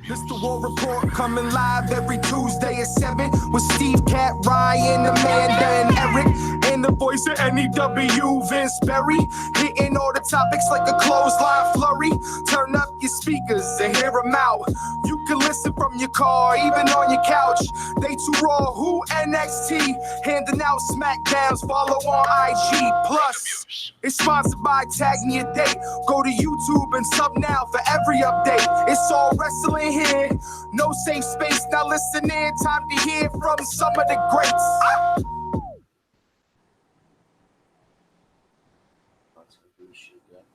This the War Report coming live every Tuesday at 7 with Steve, Cat, Ryan, Amanda, and Eric. And the voice of NEW, Vince Berry. Hitting all the topics like a clothesline flurry. Turn up your speakers and hear them out. You can listen from your car, even on your couch. They too raw, who NXT? Handing out SmackDowns, follow on IG. Plus, it's sponsored by Tag Me a Date. Go to YouTube and sub now for every update. It's all wrestling here. No safe space. Now listen in. Time to hear from some of the greats.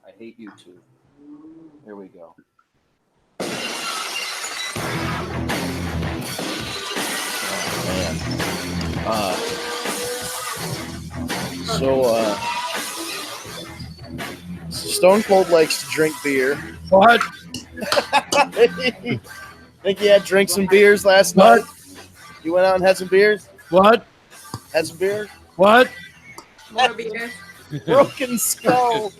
I hate YouTube. Here we go. Stone Cold likes to drink beer. What? Think you had drank some beers last night? You went out and had some beers? What? Had some beers? What? More beers. Broken Skull.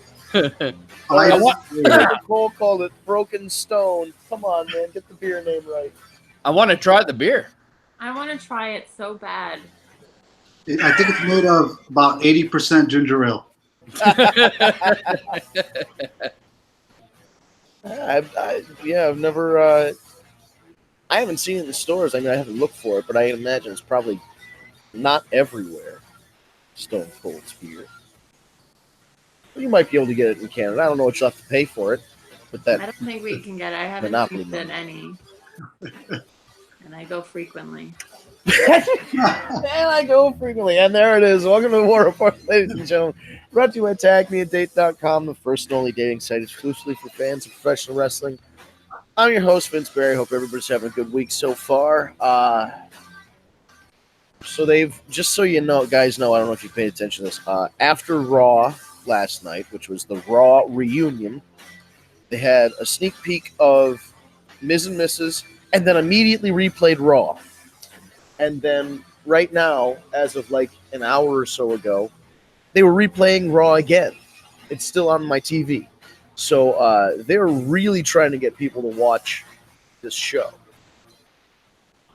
Cole called it Broken Stone. Come on, man. Get the beer name right. I want to try the beer. I want to try it so bad. I think it's made of about 80% ginger ale. I've never. I haven't seen it in the stores. I mean, I haven't looked for it, but I imagine it's probably not everywhere. Stone Cold's beer. Well, you might be able to get it in Canada. I don't know what you'll have to pay for it, but I don't think we can get it. I haven't Monopoly tasted any. And I go frequently. And I go frequently. And there it is. Welcome to the War Report, ladies and gentlemen. Brought to you by TagMeADate.com, the first and only dating site exclusively for fans of professional wrestling. I'm your host, Vince Barry. Hope everybody's having a good week so far. So they've, just so you know, guys know, I don't know if you paid attention to this, after Raw last night, which was the Raw reunion, they had a sneak peek of Miz and Mrs., and then immediately replayed Raw. And then right now, as of like an hour or so ago, they were replaying Raw again. It's still on my TV. So they're really trying to get people to watch this show,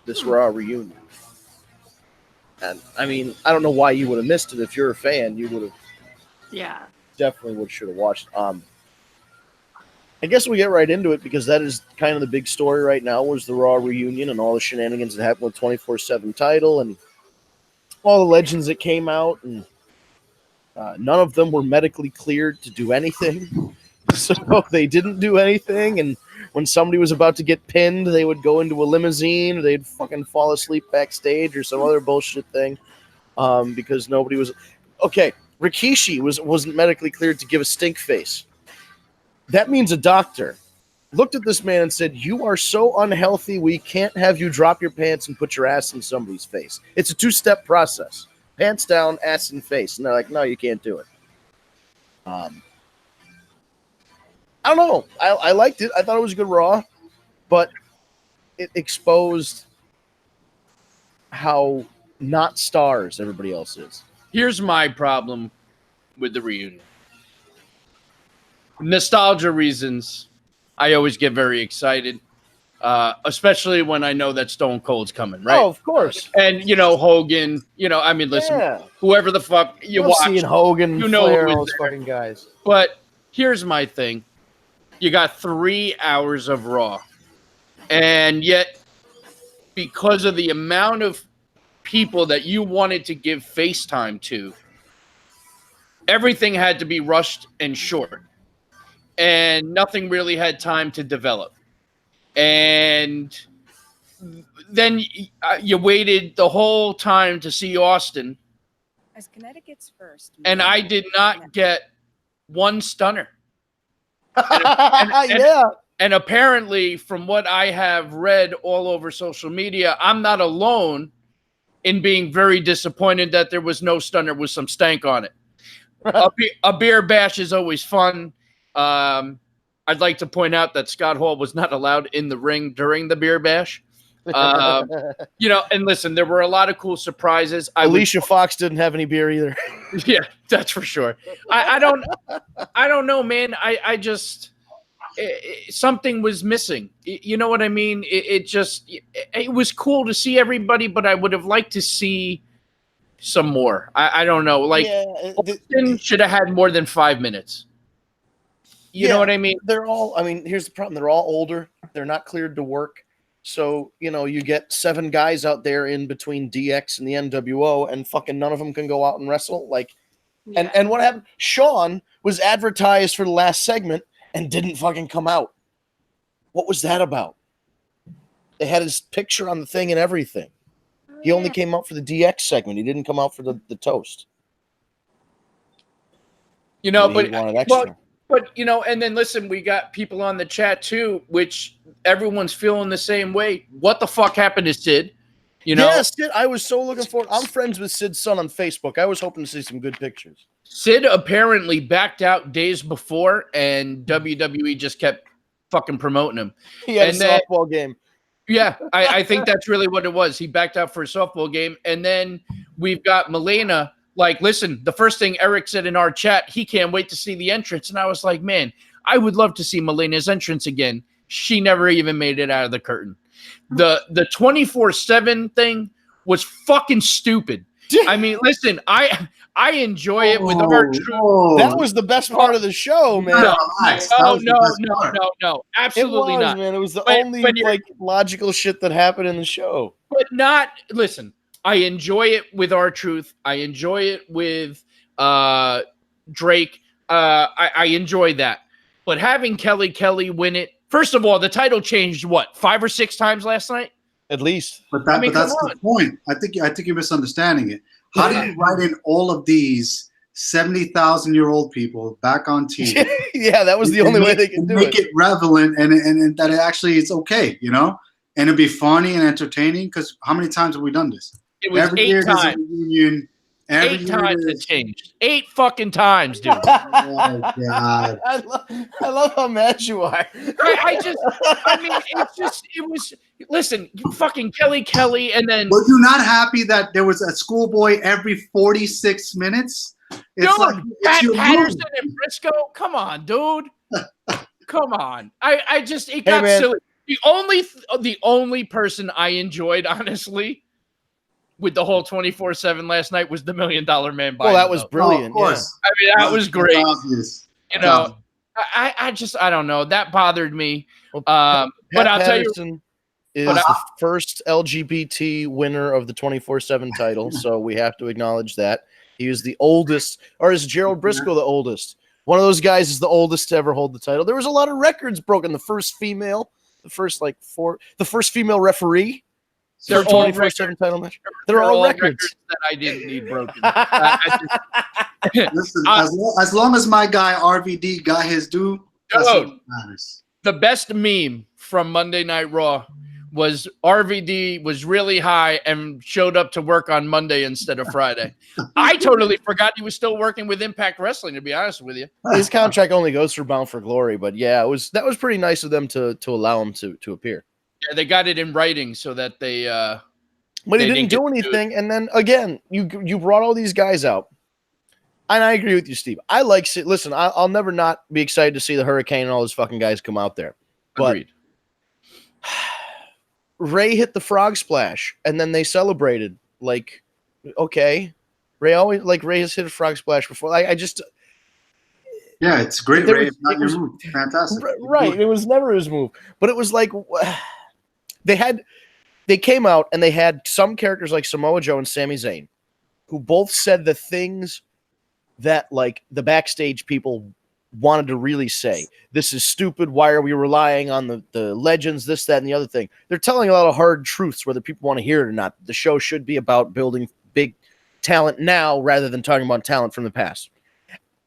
this Raw reunion. And I mean, I don't know why you would have missed it. If you're a fan, you would have definitely should have watched. I guess we get right into it because that is kind of the big story right now was the Raw reunion and all the shenanigans that happened with 24/7 title and all the legends that came out, and none of them were medically cleared to do anything. So they didn't do anything, and when somebody was about to get pinned, they would go into a limousine, or they'd fucking fall asleep backstage or some other bullshit thing because nobody was... Okay, Rikishi wasn't medically cleared to give a stink face. That means a doctor looked at this man and said, "You are so unhealthy, we can't have you drop your pants and put your ass in somebody's face." It's a 2-step process. Pants down, ass in face. And they're like, "No, you can't do it." I don't know. I liked it. I thought it was a good Raw, but it exposed how not stars everybody else is. Here's my problem with the reunion. Nostalgia reasons, I always get very excited, especially when I know that Stone Cold's coming, right? Oh, of course. And, Hogan, I mean, listen, whoever the fuck you watch. Seeing Hogan, you know Flair, who all is those there. fucking guys. But here's my thing. You got 3 hours of Raw. And yet, because of the amount of people that you wanted to give FaceTime to, everything had to be rushed and short. And nothing really had time to develop. And then you waited the whole time to see Austin. As Connecticut's first. And I did not get one stunner. And apparently, from what I have read all over social media, I'm not alone in being very disappointed that there was no stunner with some stank on it. A beer bash is always fun. I'd like to point out that Scott Hall was not allowed in the ring during the beer bash. And listen, there were a lot of cool surprises. Alicia Fox didn't have any beer either. Yeah, that's for sure. I don't know, man. I just something was missing. You know what I mean? It was cool to see everybody, but I would have liked to see some more. I don't know. Like, Austin should have had more than 5 minutes. You know what I mean? They're all, I mean, here's the problem. They're all older. They're not cleared to work. So, you know, you get 7 guys out there in between DX and the NWO, and fucking none of them can go out and wrestle. Like, and what happened? Sean was advertised for the last segment and didn't fucking come out. What was that about? They had his picture on the thing and everything. He only came out for the DX segment. He didn't come out for the toast. You know, Maybe he wanted extra. But, you know, and then listen, we got people on the chat too, which everyone's feeling the same way. What the fuck happened to Sid? You know, yeah, Sid, I was so looking forward. I'm friends with Sid's son on Facebook. I was hoping to see some good pictures. Sid apparently backed out days before, and WWE just kept fucking promoting him. He had a softball game. Yeah, I think that's really what it was. He backed out for a softball game. And then we've got Melena. Like, listen, the first thing Eric said in our chat, he can't wait to see the entrance. And I was like, man, I would love to see Melena's entrance again. She never even made it out of the curtain. The 24/7 thing was fucking stupid. I mean, listen, I enjoy it with our truth. That was the best part of the show, man. No, absolutely not, man. It was the only like logical shit that happened in the show. But not, listen, I enjoy it with our truth. I enjoy it with Drake. I enjoy that. But having Kelly win it, first of all, the title changed what, 5 or 6 times last night? At least. But that's the point. I think you're misunderstanding it. How do you write in all of these 70,000-year-old people back on TV? Yeah, that was the only way they could do it. Make it relevant and that it actually is okay, you know? And it'd be funny and entertaining, because how many times have we done this? It was every 8 year times. There's a reunion. Every 8 times it changed. 8 fucking times, dude. Oh, God. I love how mad you are. Listen, fucking Kelly, and then. Were you not happy that there was a schoolboy every 46 minutes? It's dude, Pat Patterson and Briscoe? Come on, dude. Come on. It got silly. The only person I enjoyed, honestly, with the whole 24/7 last night was the $1 Million Man. Well, that was brilliant. Of course. Yeah. I mean, that was great. Obvious. You know, I don't know. That bothered me. Well, but I'll tell you, is the first LGBT winner of the 24/7 title, so we have to acknowledge that. He was the oldest, or is Gerald Briscoe the oldest? One of those guys is the oldest to ever hold the title. There was a lot of records broken. The first female female referee. They're all 24/7 title match. They're all records that I didn't need broken. Listen, as long as my guy RVD got his due, that's what matters. The best meme from Monday Night Raw was RVD was really high and showed up to work on Monday instead of Friday. I totally forgot he was still working with Impact Wrestling, to be honest with you. His contract only goes through Bound for Glory, but yeah, that was pretty nice of them to allow him to appear. Yeah, they got it in writing so that they but he didn't do anything. And then again, you brought all these guys out. And I agree with you, Steve. I like – listen, I'll never not be excited to see the Hurricane and all those fucking guys come out there. But agreed. Ray hit the frog splash, and then they celebrated. Like, okay. Ray has hit a frog splash before. I just – yeah, it's great. Ray, not your move. Fantastic. Right. It was never his move. But it was like they came out and they had some characters like Samoa Joe and Sami Zayn who both said the things that like the backstage people wanted to really say. This is stupid. Why are we relying on the legends, this, that, and the other thing? They're telling a lot of hard truths, whether people want to hear it or not. The show should be about building big talent now rather than talking about talent from the past.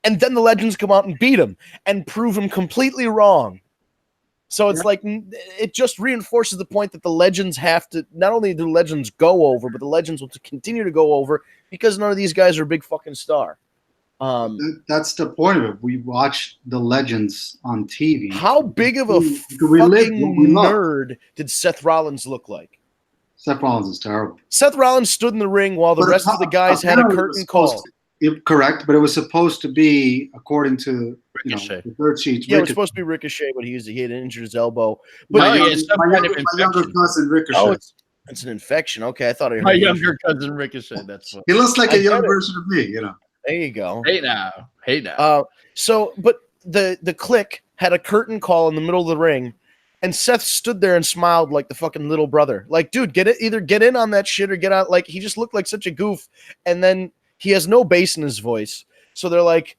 And then the legends come out and beat them and prove them completely wrong. So it's like it just reinforces the point that the legends have to – not only do legends go over, but the legends will continue to go over because none of these guys are a big fucking star. That's the point of it. We watch the legends on TV. How big of a fucking nerd did Seth Rollins look like? Seth Rollins is terrible. Seth Rollins stood in the ring while the rest of the guys had a curtain call. Correct, but it was supposed to be according to Ricochet. the third sheet. Yeah, it was supposed to be Ricochet, but he had injured his elbow. But No, my, he younger, has some my, kind younger, of my younger infection. cousin Ricochet. oh, it's an infection. Okay, I thought I heard My injury. younger cousin Ricochet. That's what. He looks like I a young get it. version of me. There you go. Hey now. So, but the Click had a curtain call in the middle of the ring, and Seth stood there and smiled like the fucking little brother. Like, dude, either get in on that shit or get out. Like, he just looked like such a goof. And then he has no bass in his voice, so they're like,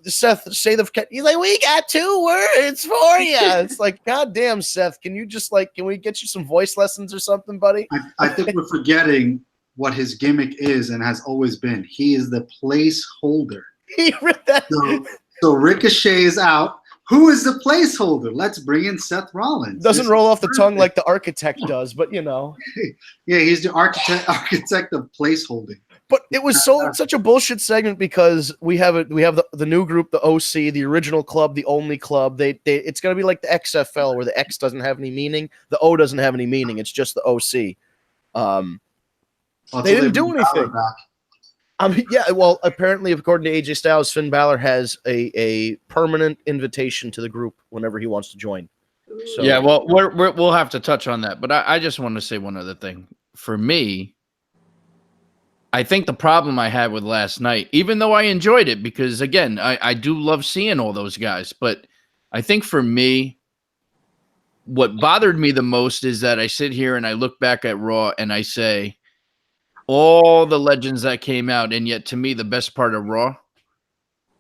Seth, say the. He's like, we got 2 words for you. It's like, goddamn, Seth, can we get you some voice lessons or something, buddy? I think we're forgetting what his gimmick is and has always been. He is the placeholder. He ripped that. So Ricochet is out. Who is the placeholder? Let's bring in Seth Rollins. Doesn't roll off the tongue like the architect does, but Yeah, he's the architect of placeholding. But it was such a bullshit segment because we have the new group, the OC, the original club, the only club. It's gonna be like the XFL where the X doesn't have any meaning, the O doesn't have any meaning. It's just the OC. They didn't do anything. Yeah, well, apparently, according to AJ Styles, Finn Balor has a permanent invitation to the group whenever he wants to join. So, Yeah, well, we'll have to touch on that. But I just want to say one other thing. For me, I think the problem I had with last night, even though I enjoyed it, because, again, I do love seeing all those guys, but I think for me, what bothered me the most is that I sit here and I look back at Raw and I say, all the legends that came out, and yet to me, the best part of Raw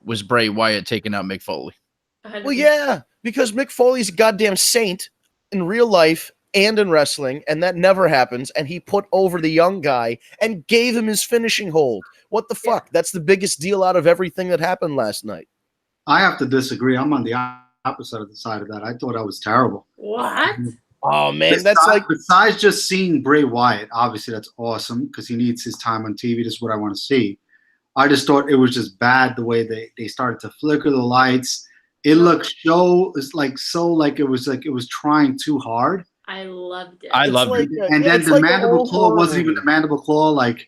was Bray Wyatt taking out Mick Foley. well, yeah, because Mick Foley's a goddamn saint in real life and in wrestling, and that never happens. And he put over the young guy and gave him his finishing hold. What the fuck? That's the biggest deal out of everything that happened last night. I have to disagree. I'm on the opposite of the side of that. I thought I was terrible. What? Oh man, that's like besides just seeing Bray Wyatt, obviously that's awesome because he needs his time on TV. This is what I want to see. I just thought it was just bad the way they started to flicker the lights. It looked like it was trying too hard. I loved it. I loved it. And then the mandible claw wasn't even the mandible claw. Like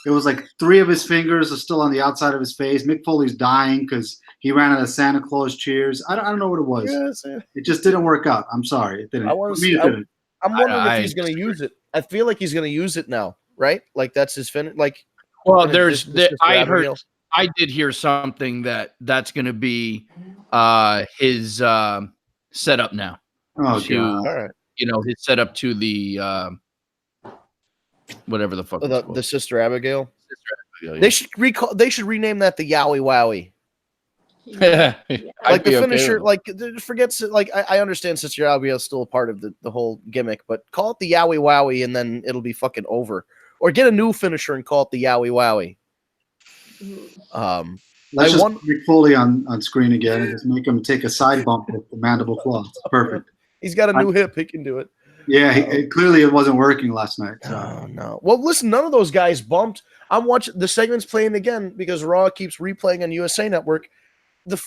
it was like 3 of his fingers are still on the outside of his face. Mick Foley's dying because he ran out of Santa Claus cheers. I don't know what it was. Yes, It just didn't work out. I'm sorry. It didn't. I want to For me, see. it didn't. I'm wondering I if he's going to use it. I feel like he's going to use it now, right? Like that's his finish. Like, Well, this I Abigail. I did hear something that's going to be his setup now. Oh to, god. All right. his setup to the whatever the fuck. it's The called. Sister Abigail. Yeah. They should They should rename that the Yowie Wowie. I'd Like the be okay finisher. with Like forgets. Like I understand Sister Abigail's still a part of the whole gimmick, but call it the Yowie Wowie, and then it'll be fucking over. Or get a new finisher and call it the Yowie Wowie. Let's I just won- put Mick Foley on screen again and just make him take a side bump with the mandible claw. It's perfect. He's got a new hip. He can do it. Yeah, clearly it wasn't working last night. So. Oh no. Well, listen, none of those guys bumped. I'm watching the segment's playing again because Raw keeps replaying on USA Network.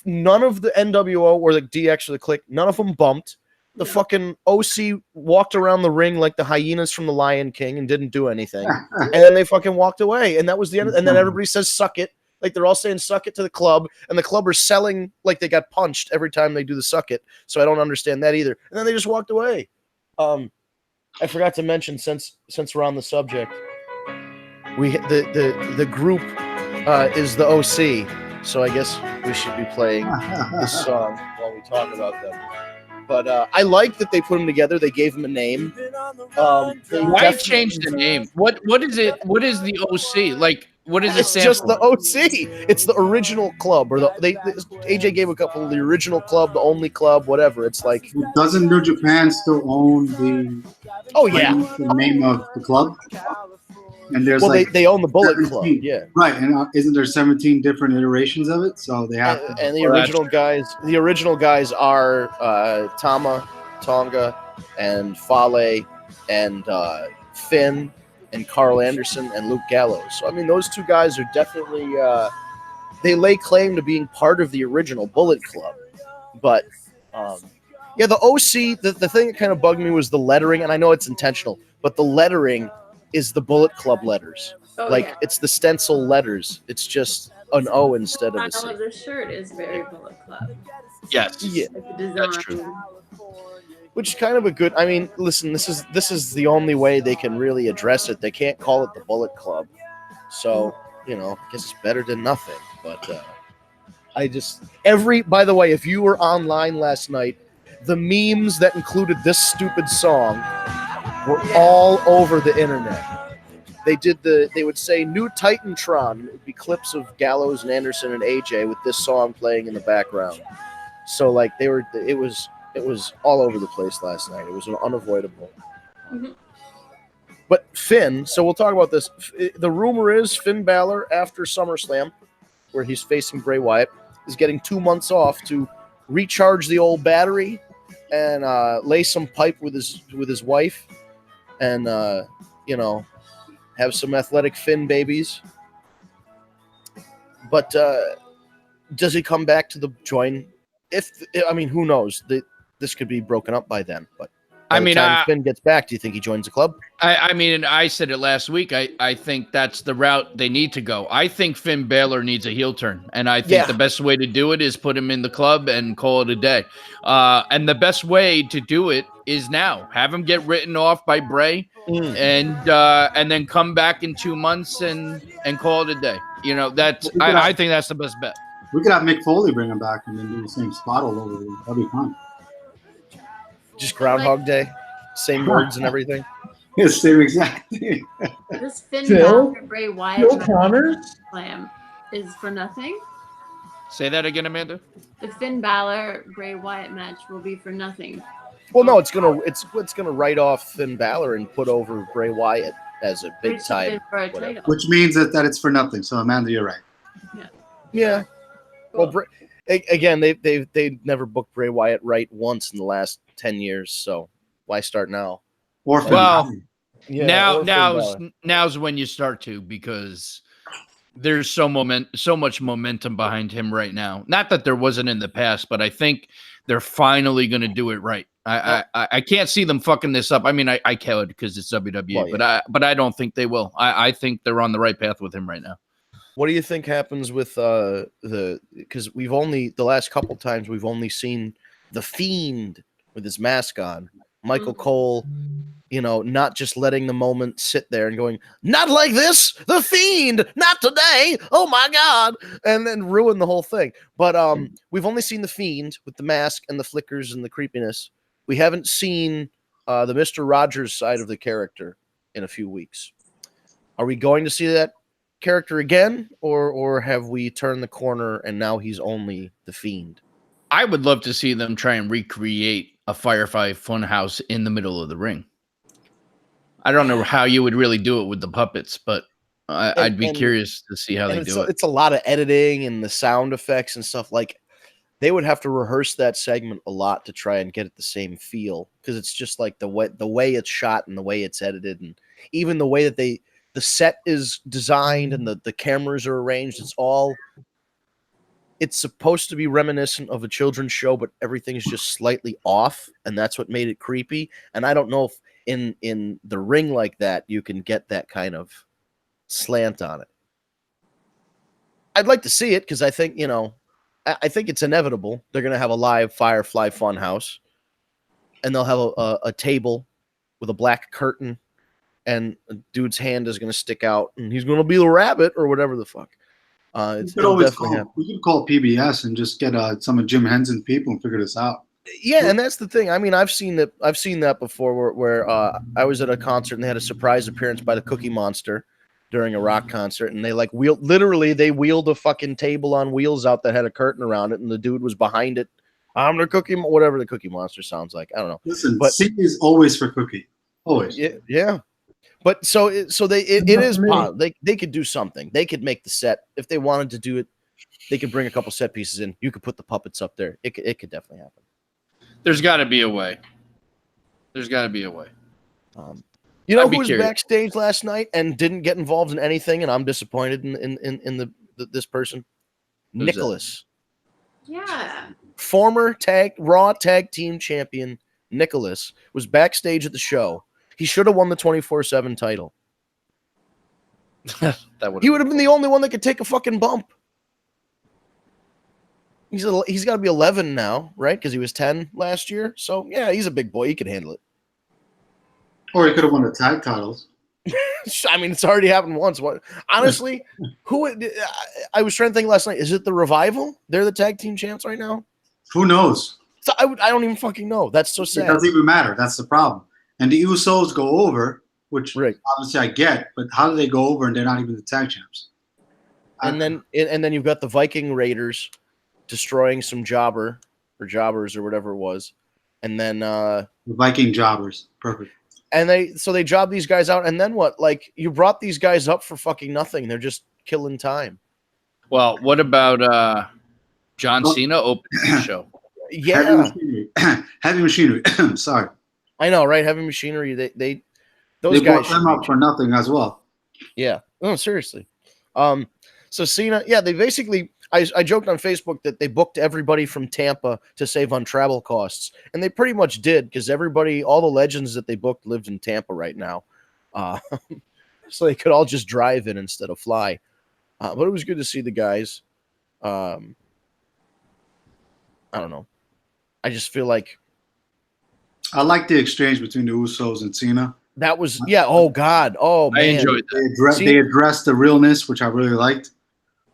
None of the NWO or the DX or the Click, none of them bumped. The fucking OC walked around the ring like the hyenas from the Lion King and didn't do anything. And then they fucking walked away. And that was the end. And then everybody says, suck it. Like they're all saying, suck it to the club. And the club are selling like they got punched every time they do the suck it. So I don't understand that either. And then they just walked away. I forgot to mention, since we're on the subject, the group is the OC. So I guess we should be playing this song while we talk about them. But I like that they put them together. They gave them a name. Why change the name? What is it? What is the OC? Like, what is it? It's just the OC. It's the original club, or AJ gave a couple of the original club, the only club, whatever. It's like, Doesn't New Japan still own the name of the club? And there's they own the Bullet 17. Club, yeah. Right, and isn't there 17 different iterations of it? So they have to. And the original guys are Tama, Tonga, and Fale, and Finn, and Carl Anderson, and Luke Gallows. So I mean, those two guys are definitely they lay claim to being part of the original Bullet Club. But yeah, the OC, the thing that kind of bugged me was the lettering, and I know it's intentional, but the lettering is the Bullet Club letters. Oh, like yeah. it's the stencil letters. It's just an O instead of a The C. of the shirt is very Bullet Club. Yes. Yeah, Like the design. That's true. which is kind of a good. I mean, listen, this is the only way they can really address it. They can't call it the Bullet Club, so I guess it's better than nothing. But I just by the way, if you were online last night, the memes that included this stupid song were all over the internet. They would say new Titantron. It would be clips of Gallows and Anderson and AJ with this song playing in the background. So like it was all over the place last night. It was unavoidable. Mhm. But Finn, so we'll talk about this. The rumor is Finn Balor after SummerSlam, where he's facing Bray Wyatt, is getting 2 months off to recharge the old battery and lay some pipe with his wife, and have some athletic Finn babies. But does he come back to the join? Who knows? This could be broken up by then. But by the time Finn gets back, do you think he joins the club? I said it last week. I think that's the route they need to go. I think Finn Balor needs a heel turn, and I think the best way to do it is put him in the club and call it a day. And the best way to do it is now. Have him get written off by Bray, and then come back in 2 months and call it a day. I think that's the best bet. We could have Mick Foley bring him back and then do the same spot all over again. That'd be fun. Just Groundhog Day, same words and everything. Yes, same exact thing. This Finn Phil? Balor Bray Wyatt Phil Connors? slam is for nothing. Say that again, Amanda. The Finn Balor Bray Wyatt match will be for nothing. Well, no, it's gonna write off Finn Balor and put over Bray Wyatt as a big It's been time. for a whatever. title. Which means that it's for nothing. So Amanda, you're right. Yeah. Well, again, they never booked Bray Wyatt right once in the last 10 years, so why start now? Or Finn Well, Balor. Yeah, or Finn Balor. now's when you start to, because there's so much momentum behind him right now. Not that there wasn't in the past, but I think they're finally going to do it right. I can't see them fucking this up. I mean, I could because it's WWE, but I don't think they will. I think they're on the right path with him right now. What do you think happens with because we've only the last couple times we've only seen the Fiend with his mask on, Michael Cole, not just letting the moment sit there and going, not like this, the Fiend, not today, oh my God, and then ruin the whole thing. But we've only seen the Fiend with the mask and the flickers and the creepiness. We haven't seen the Mr. Rogers side of the character in a few weeks. Are we going to see that character again, or have we turned the corner and now he's only the Fiend? I would love to see them try and recreate a Firefly Funhouse in the middle of the ring. I don't know how you would really do it with the puppets, but I'd be curious to see how they do it. It's a lot of editing and the sound effects and stuff. Like, they would have to rehearse that segment a lot to try and get it the same feel, because it's just like the way it's shot and the way it's edited, and even the way that the set is designed and the cameras are arranged. It's supposed to be reminiscent of a children's show, but everything's just slightly off, and that's what made it creepy. And I don't know if in the ring like that you can get that kind of slant on it. I'd like to see it, because I think I think it's inevitable. They're going to have a live Firefly Funhouse, and they'll have a table with a black curtain, and a dude's hand is going to stick out, and he's going to be the rabbit or whatever the fuck. We could call PBS and just get some of Jim Henson's people and figure this out. Yeah, and that's the thing. I mean, I've seen that before, where I was at a concert and they had a surprise appearance by the Cookie Monster during a rock concert, and they wheeled a fucking table on wheels out that had a curtain around it, and the dude was behind it. I'm the Cookie, whatever the Cookie Monster sounds like. I don't know. Listen, C is always for Cookie, always. Yeah. But so it is possible. They could do something. They could make the set if they wanted to do it. They could bring a couple set pieces in. You could put the puppets up there. It could definitely happen. There's got to be a way. Who was backstage last night and didn't get involved in anything, and I'm disappointed in this person? Who's Nicholas. Yeah. Former Raw Tag Team Champion Nicholas was backstage at the show. He should have won the 24/7 title. That would. He would have been the only one that could take a fucking bump. He's got to be 11 now, right? Because he was 10 last year. So yeah, he's a big boy. He can handle it. Or he could have won the tag titles. I mean, it's already happened once. What? Honestly, I was trying to think last night. Is it the Revival? They're the tag team champs right now. Who knows? So I don't even fucking know. That's so It sad. doesn't even matter. That's the problem. And the Usos go over, which Right. obviously I get, but how do they go over and they're not even the tag champs? And then you've got the Viking Raiders destroying some jobbers or whatever it was, and then The Viking jobbers. Perfect. and they job these guys out, and then what? Like, you brought these guys up for fucking nothing. They're just killing time. Well, what about John Cena opening the show? Yeah, Heavy machinery. Sorry. I know, right? Heavy Machinery. Those They guys brought should them be- up for nothing as well. Yeah. No, seriously. So Cena, yeah, they basically, I joked on Facebook that they booked everybody from Tampa to save on travel costs. And they pretty much did, because all the legends that they booked lived in Tampa right now. So they could all just drive in instead of fly. But it was good to see the guys. I don't know. I just feel like I like the exchange between the Usos and Cena. that was, yeah, oh God. Oh, man. I enjoyed that. They addressed the realness, which I really liked.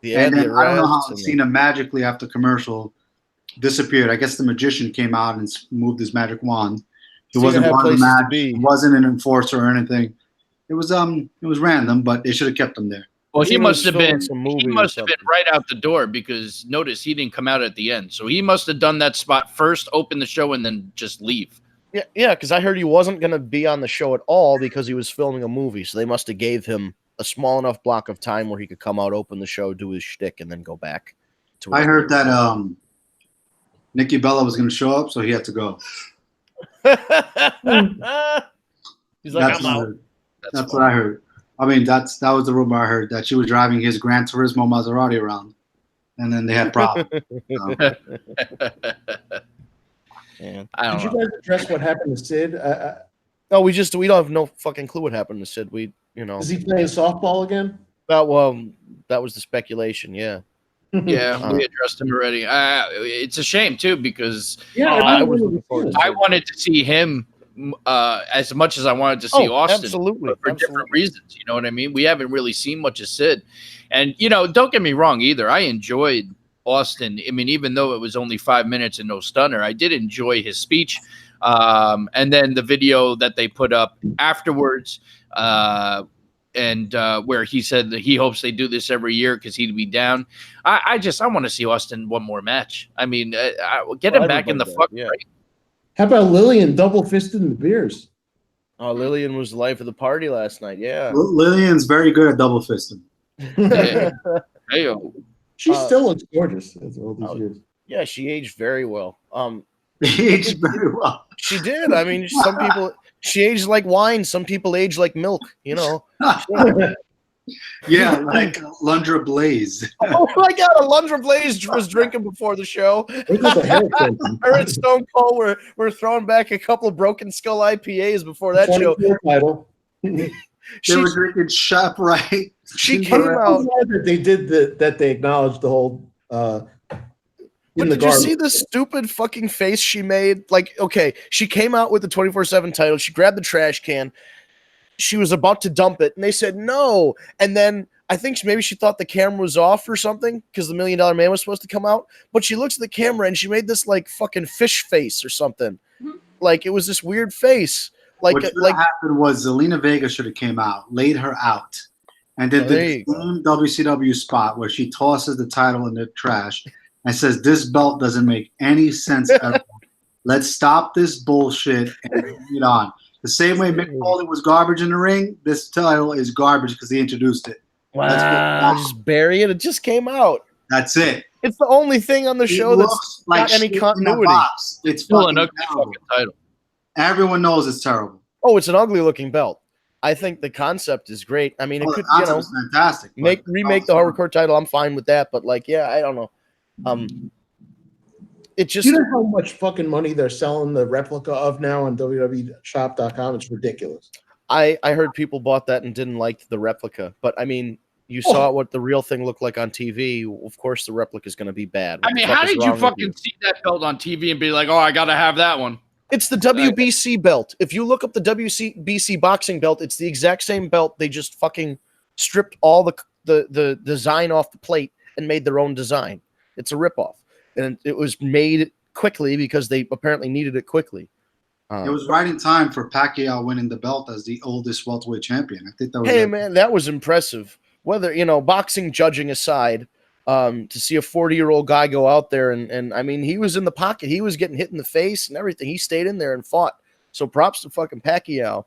Yeah, And then the I don't know how arrests and Cena magically after commercial disappeared. I guess the magician came out and moved his magic wand. He Cena wasn't had part of the places to match. be. He wasn't an enforcer or anything. It was random, but they should have kept him there. Well, he Cena must was have filming been. some movie He or must have been something. right out the door, because notice he didn't come out at the end. So he must have done that spot first, open the show, and then just leave. Yeah, because I heard he wasn't going to be on the show at all because he was filming a movie. So they must have gave him a small enough block of time where he could come out, open the show, do his shtick, and then go back. I heard that Nikki Bella was going to show up, so he had to go. He's like, That's, I'm out. that's what I heard. I mean, that was the rumor I heard, that she was driving his Gran Turismo Maserati around, and then they had problems. Yeah. I Did don't you know. guys address what happened to Sid? No, we don't have no fucking clue what happened to Sid. Is he playing softball again? That was the speculation. Yeah. Yeah, we addressed him already. It's a shame too, because Yeah, I was really looking forward to I wanted to see him as much as I wanted to see Austin. Absolutely. For different reasons. You know what I mean? We haven't really seen much of Sid. And, don't get me wrong either. I enjoyed Austin. I mean, even though it was only 5 minutes and no stunner, I did enjoy his speech. And then the video that they put up afterwards, and where he said that he hopes they do this every year because he'd be down. I want to see Austin one more match. I mean, get him back in the fuck. Yeah. Right? How about Lillian double fisted in the beers? Oh, Lillian was the life of the party last night. Yeah. Lillian's very good at double fisting. Yeah. Hey, She still looks gorgeous after all these years. Yeah, she aged very well. He aged very well. She did. I mean, some people she aged like wine. Some people age like milk. Yeah, like Lundra Blaze. Oh my God, Alundra Blaze was drinking before the show. Look at the hair flip. Her and Stone Cold were throwing back a couple of Broken Skull IPAs before that show. 24 title. They She, were drinking ShopRite. she came I'm out. glad that they did that they acknowledged the whole But in the did you garden. see the stupid fucking face she made? Like, okay, she came out with the 24/7 title. She grabbed the trash can. She was about to dump it, and they said no. And then I think maybe she thought the camera was off or something because the $1 Million Man was supposed to come out. But she looks at the camera and she made this like fucking fish face or something. Like it was this weird face. What should have happened was Zelina Vega should have came out, laid her out, and did There the you go. same WCW spot where she tosses the title in the trash and says, "This belt doesn't make any sense at all. Let's stop this bullshit and get on." The same way Mick Foley was garbage in the ring, this title is garbage because he introduced it. Wow, just bury it. It just came out. That's it. It's the only thing on the show It that's looks like got any shit in a continuity. box. It's still an fucking ugly terrible. fucking title. Everyone knows it's terrible. Oh, it's an ugly looking belt. I think the concept is great. I mean, it Oh, could, the concept is fantastic. but remake the hardcore title. I'm fine with that. But like, yeah, I don't know. It just Do you know how much fucking money they're selling the replica of now on WWEshop.com? It's ridiculous. I heard people bought that and didn't like the replica, but I mean, you saw what the real thing looked like on TV. Of course, the replica is going to be bad. I mean, how did you fucking see that belt on TV and be like, oh, I got to have that one? It's the WBC belt. If you look up the WBC boxing belt, it's the exact same belt. They just fucking stripped all the design off the plate and made their own design. It's a ripoff, and it was made quickly because they apparently needed it quickly. It was right in time for Pacquiao winning the belt as the oldest welterweight champion. I think that was. Hey, man, that was impressive. Whether, boxing judging aside, to see a 40-year-old guy go out there and I mean, he was in the pocket. He was getting hit in the face and everything. He stayed in there and fought. So props to fucking Pacquiao.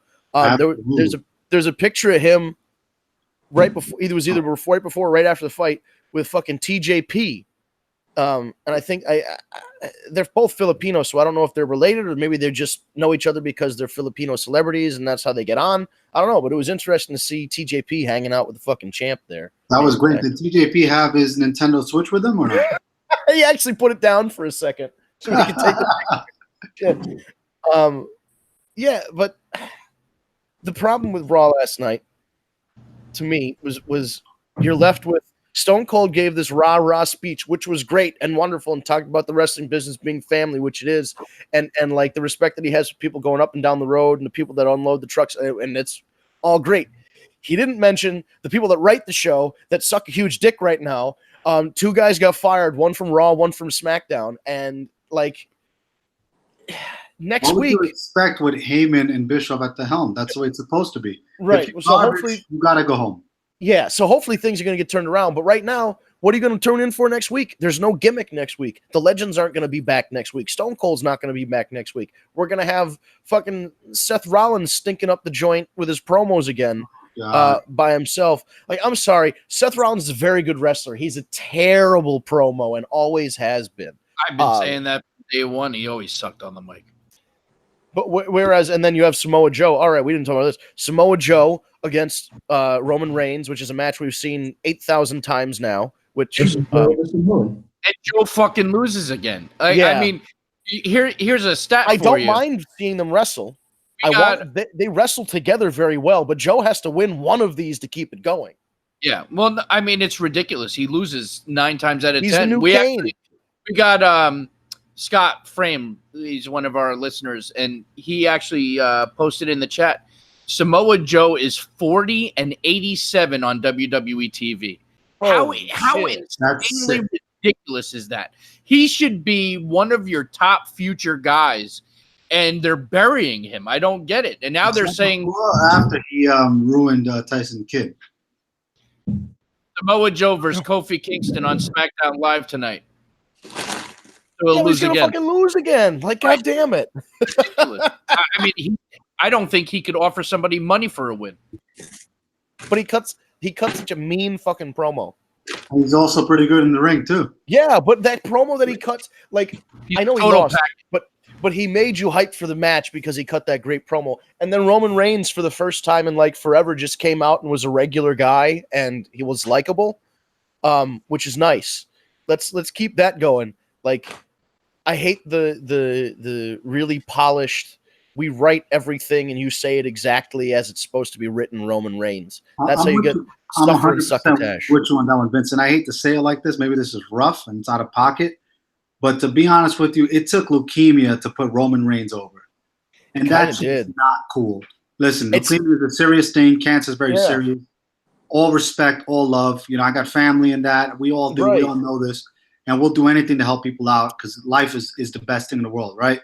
There's a picture of him right before, right before or right after the fight with fucking TJP. And I think they're both Filipino, so I don't know if they're related or maybe they just know each other because they're Filipino celebrities and that's how they get on. I don't know, but it was interesting to see TJP hanging out with the fucking champ there. That was great. Did TJP have his Nintendo Switch with him or not? He actually put it down for a second so he could take the picture. Yeah, but the problem with Raw last night, to me, was you're left with Stone Cold gave this rah-rah speech, which was great and wonderful, and talked about the wrestling business being family, which it is, and like the respect that he has for people going up and down the road and the people that unload the trucks, and it's all great. He didn't mention the people that write the show that suck a huge dick right now. 2 guys got fired, one from Raw, one from SmackDown, and like next week. What would you expect with Heyman and Bischoff at the helm? That's the way it's supposed to be. Right. So hopefully you got to go home. Yeah, so hopefully things are going to get turned around. But right now, what are you going to tune in for next week? There's no gimmick next week. The Legends aren't going to be back next week. Stone Cold's not going to be back next week. We're going to have fucking Seth Rollins stinking up the joint with his promos again by himself. Like, I'm sorry. Seth Rollins is a very good wrestler. He's a terrible promo and always has been. I've been saying that from day one. He always sucked on the mic. But whereas, and then you have Samoa Joe. All right, we didn't talk about this. Samoa Joe against Roman Reigns, which is a match we've seen 8,000 times now. Which and Joe fucking loses again. I mean, here's a stat. I don't mind seeing them wrestle. They wrestle together very well, but Joe has to win one of these to keep it going. Yeah, well, I mean, it's ridiculous. He loses 9 times out of 10. He's the new Kane. We got Scott Frame. He's one of our listeners, and he actually posted in the chat. Samoa Joe is 40-87 on WWE TV. How insanely ridiculous is that? He should be one of your top future guys, and they're burying him. I don't get it. And now they're saying after he ruined Tyson Kidd. Samoa Joe versus Kofi Kingston on SmackDown Live tonight. So he's gonna fucking lose again. Like, God damn it! I mean, I don't think he could offer somebody money for a win. But he cuts such a mean fucking promo. He's also pretty good in the ring too. Yeah, but that promo that he cuts, like, I know he lost, but he made you hyped for the match because he cut that great promo. And then Roman Reigns, for the first time in like forever, just came out and was a regular guy, and he was likable, which is nice. Let's keep that going. Like, I hate the really polished, we write everything and you say it exactly as it's supposed to be written, Roman Reigns. That's how you get suffer and succotash. Which one, that one, Vincent? I hate to say it like this. Maybe this is rough and it's out of pocket. But to be honest with you, it took leukemia to put Roman Reigns over. And that's not cool. Listen, leukemia is a serious thing. Cancer is very serious. All respect, all love. You know, I got family in that. We all do. We all know this. And we'll do anything to help people out because life is the best thing in the world, right?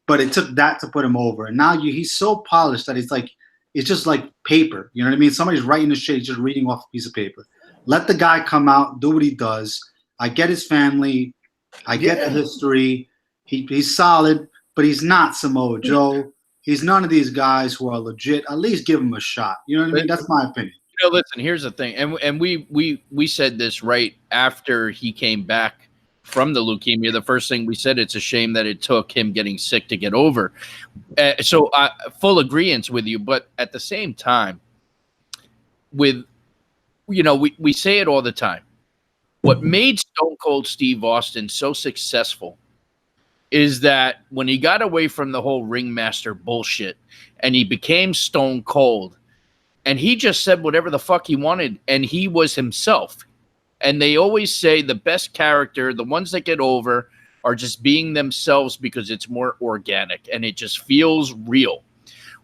But it took that to put him over. And now he's so polished that it's just like paper. You know what I mean? Somebody's writing the shit, he's just reading off a piece of paper. Let the guy come out, do what he does. I get his family. I get the history. He's solid, but he's not Samoa Joe. He's none of these guys who are legit. At least give him a shot. You know what I mean? That's my opinion. You know, listen, here's the thing. And we said this right after he came back from the leukemia. The first thing we said, it's a shame that it took him getting sick to get over. So full agreement with you. But at the same time, we say it all the time. What made Stone Cold Steve Austin so successful is that when he got away from the whole ringmaster bullshit and he became Stone Cold, and he just said whatever the fuck he wanted, and he was himself. And they always say the best character, the ones that get over, are just being themselves because it's more organic and it just feels real.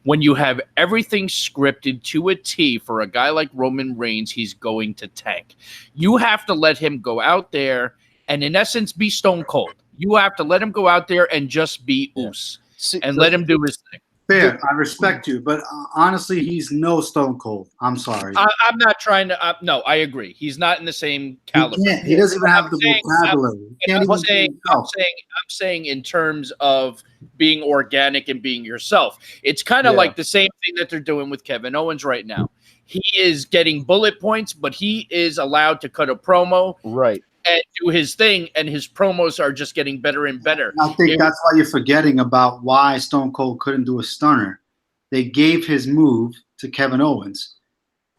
When you have everything scripted to a T for a guy like Roman Reigns, he's going to tank. You have to let him go out there and, in essence, be Stone Cold. You have to let him go out there and just be Uso and let him do his thing. Fair, I respect you, but honestly, he's no Stone Cold. I'm sorry. I'm not trying to. No, I agree. He's not in the same caliber. He doesn't even have the vocabulary. I'm saying in terms of being organic and being yourself. It's kind of like the same thing that they're doing with Kevin Owens right now. He is getting bullet points, but he is allowed to cut a promo, Right, and do his thing, and his promos are just getting better and better. I think that's why you're forgetting about why Stone Cold couldn't do a stunner. They gave his move to Kevin Owens.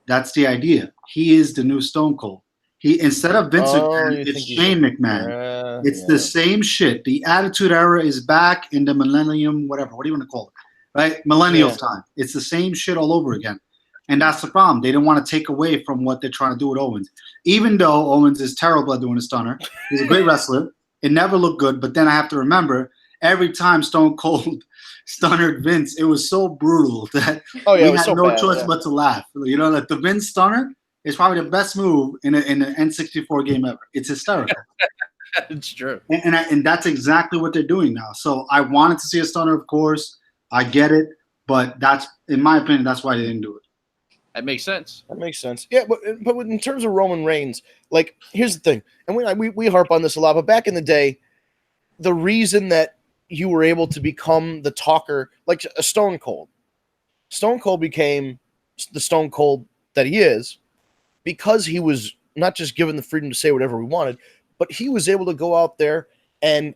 That's the idea. He is the new Stone Cold. He, instead of Vince McMahon, it's Shane McMahon. It's the same shit. The Attitude Era is back in the millennium, whatever. What do you want to call it? Right? Millennial time. It's the same shit all over again. And that's the problem. They didn't want to take away from what they're trying to do with Owens. Even though Owens is terrible at doing a stunner, he's a great wrestler. It never looked good. But then I have to remember, every time Stone Cold stunnered Vince, it was so brutal that we had no choice but to laugh. You know, like the Vince stunner is probably the best move in an N64 game ever. It's hysterical. It's true. And that's exactly what they're doing now. So I wanted to see a stunner, of course. I get it. But that's, in my opinion, that's why they didn't do it. That makes sense. That makes sense. Yeah, but in terms of Roman Reigns, like, here's the thing, and we harp on this a lot, but back in the day, the reason that you were able to become the talker, like a Stone Cold became the Stone Cold that he is because he was not just given the freedom to say whatever he wanted, but he was able to go out there and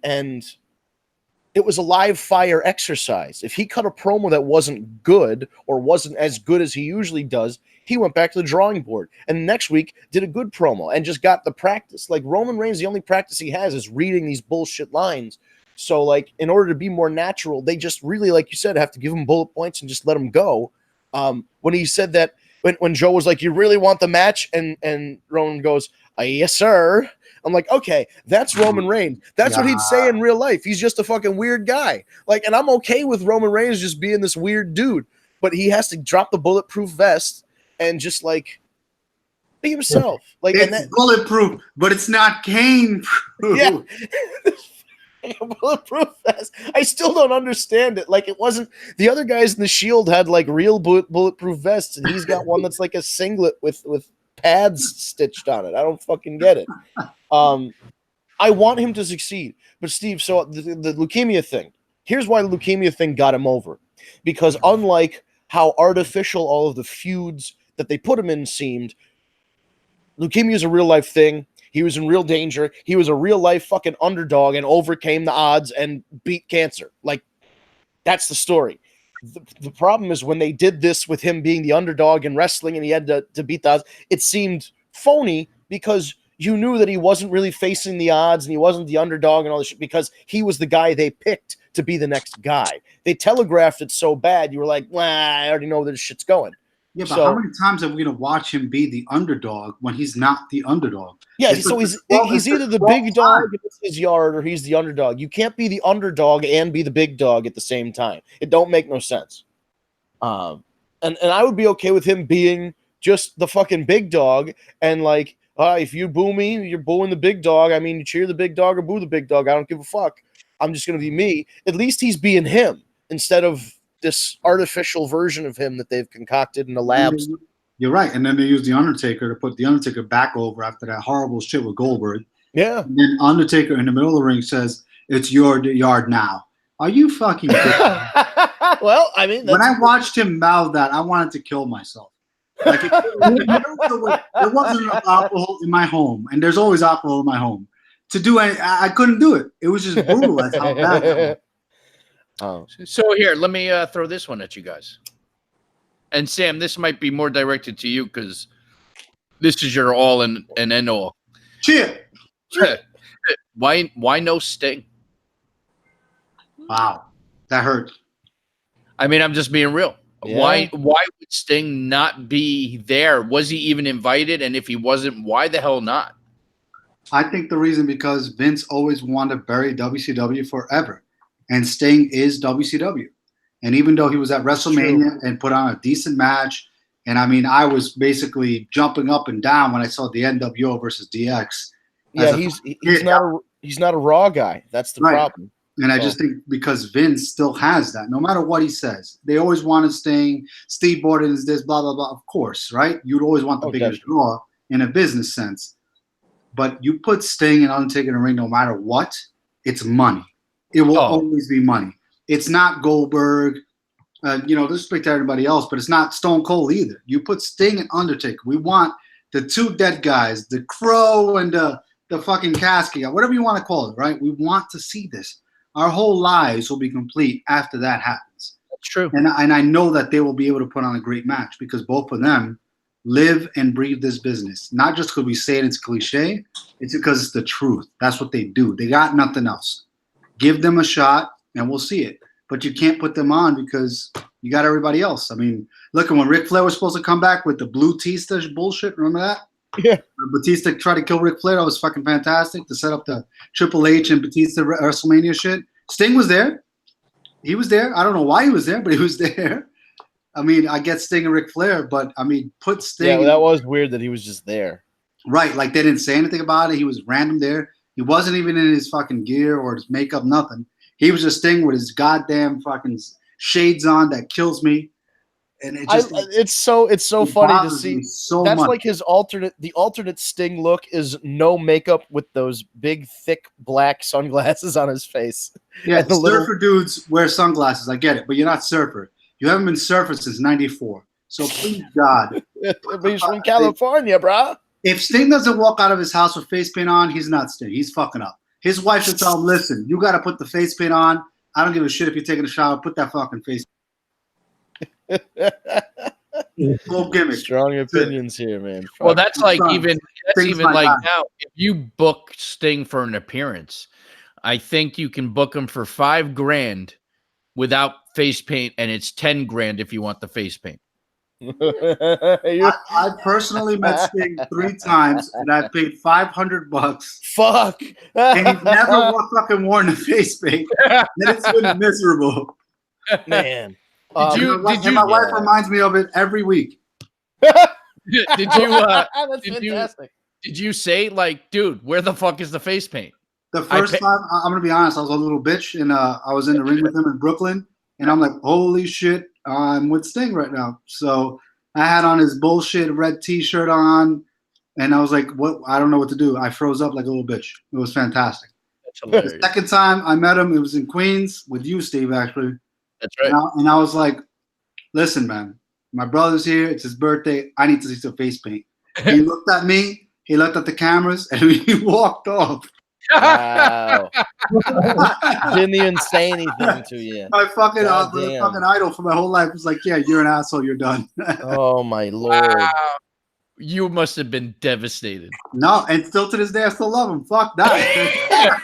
it was a live fire exercise. If he cut a promo that wasn't good or wasn't as good as he usually does, he went back to the drawing board. And next week did a good promo and just got the practice. Like, Roman Reigns, the only practice he has is reading these bullshit lines. So, like, in order to be more natural, they just really, like you said, have to give him bullet points and just let him go. When he said that, when Joe was like, "You really want the match?" and Roman goes, "Yes, sir." I'm like, okay, that's Roman Reigns. That's what he'd say in real life. He's just a fucking weird guy. Like, and I'm okay with Roman Reigns just being this weird dude, but he has to drop the bulletproof vest and just, like, be himself. Like, it's bulletproof, but it's not Kane proof. Yeah. Bulletproof vest. I still don't understand it. Like, it wasn't, the other guys in the Shield had, like, real bulletproof vests, and he's got one that's like a singlet with pads stitched on it. I don't fucking get it. I want him to succeed. But Steve, so the leukemia thing, here's why the leukemia thing got him over. Because unlike how artificial all of the feuds that they put him in seemed, leukemia is a real life thing. He was in real danger. He was a real life fucking underdog and overcame the odds and beat cancer. Like, that's the story. The problem is when they did this with him being the underdog in wrestling and he had to beat the odds, it seemed phony because you knew that he wasn't really facing the odds and he wasn't the underdog and all this shit because he was the guy they picked to be the next guy. They telegraphed it so bad, you were like, well, I already know where this shit's going. Yeah, but how many times are we going to watch him be the underdog when he's not the underdog? Yeah, so he's either the big dog in his yard or he's the underdog. You can't be the underdog and be the big dog at the same time. It don't make no sense. And I would be okay with him being just the fucking big dog and, like, if you boo me, you're booing the big dog. I mean, you cheer the big dog or boo the big dog. I don't give a fuck. I'm just going to be me. At least he's being him instead of this artificial version of him that they've concocted in the labs. You're right. And then they used The Undertaker to put The Undertaker back over after that horrible shit with Goldberg. Yeah. And then Undertaker in the middle of the ring says, "It's your yard now." Are you fucking kidding me? Well, I mean, when I watched him mouth that, I wanted to kill myself. Like, there wasn't enough alcohol in my home, and there's always alcohol in my home. To do it, I couldn't do it. It was just brutal. That's how bad that was. Oh. So here, let me throw this one at you guys. And Sam, this might be more directed to you because this is your all and end all. Cheer. Why no Sting? Wow, that hurt. I mean, I'm just being real. Yeah. Why would Sting not be there? Was he even invited? And if he wasn't, why the hell not? I think the reason because Vince always wanted to bury WCW forever, and Sting is WCW. And even though he was at WrestleMania and put on a decent match, and I mean, I was basically jumping up and down when I saw the NWO versus DX. Yeah, he's not a Raw guy. That's the Right. problem. And I just think because Vince still has that, no matter what he says, they always wanted Sting. Steve Borden is this, blah, blah, blah. Of course, right? You'd always want the biggest definitely. draw in a business sense. But you put Sting and Undertaker in the ring no matter what, it's money. It will always be money. It's not Goldberg, disrespect to everybody else, but it's not Stone Cold either. You put Sting and Undertaker. We want the two dead guys, the Crow and the fucking casket, whatever you want to call it, right? We want to see this. Our whole lives will be complete after that happens. That's true. And I know that they will be able to put on a great match because both of them live and breathe this business. Not just because we say it, it's cliche. It's because it's the truth. That's what they do. They got nothing else. Give them a shot and we'll see it. But you can't put them on because you got everybody else. I mean, look, when Ric Flair was supposed to come back with the Blue Tista bullshit, remember that? Yeah. Batista tried to kill Ric Flair. That was fucking fantastic to set up the Triple H and Batista WrestleMania shit. Sting was there. He was there. I don't know why he was there, but he was there. I mean, I get Sting and Ric Flair, but I mean, put Sting. Yeah, that was weird that he was just there. Right, like they didn't say anything about it. He was random there. He wasn't even in his fucking gear or his makeup, nothing. He was just Sting with his goddamn fucking shades on that kills me. And it just it's so it funny to bothers see. me so That's much. like his alternate Sting look is no makeup with those big, thick black sunglasses on his face. Yeah, and the surfer dudes wear sunglasses. I get it, but you're not surfer. You haven't been surfer since '94. So please, God, But he's from California, bro. if Sting doesn't walk out of his house with face paint on, he's not Sting. He's fucking up. His wife should tell him, "Listen, you got to put the face paint on. I don't give a shit if you're taking a shower. Put that fucking face." Full gimmick. Strong opinions here, man. Well, Fuck. that's like Sting's even my like guy. now. If you book Sting for an appearance, I think you can book him for $5,000 without face paint, and it's $10,000 if you want the face paint. I personally met Sting 3 times, and I paid $500. Fuck. And he's never fucking worn the face paint. And it's been miserable. Man. And my wife reminds me of it every week. Did you That's did you- fantastic. did you say like, dude, where the fuck is the face paint? The first time, I'm gonna be honest, I was a little bitch, and I was in the ring with him in Brooklyn, and I'm like, holy shit, I'm with Sting right now. So I had on his bullshit red T-shirt on, and I was like, what? I don't know what to do. I froze up like a little bitch. It was fantastic. That's The hilarious. second time I met him, it was in Queens with you, Steve, actually. That's right. And I was like, listen, man, my brother's here. It's his birthday. I need to see some face paint. He looked at me. He looked at the cameras, and he walked off. Wow. Didn't even say anything to you. My fucking, Goddamn. fucking idol for my whole life was like, yeah, you're an asshole. You're done. Oh, my Lord. Wow. You must have been devastated. No, and still to this day, I still love him. Fuck that.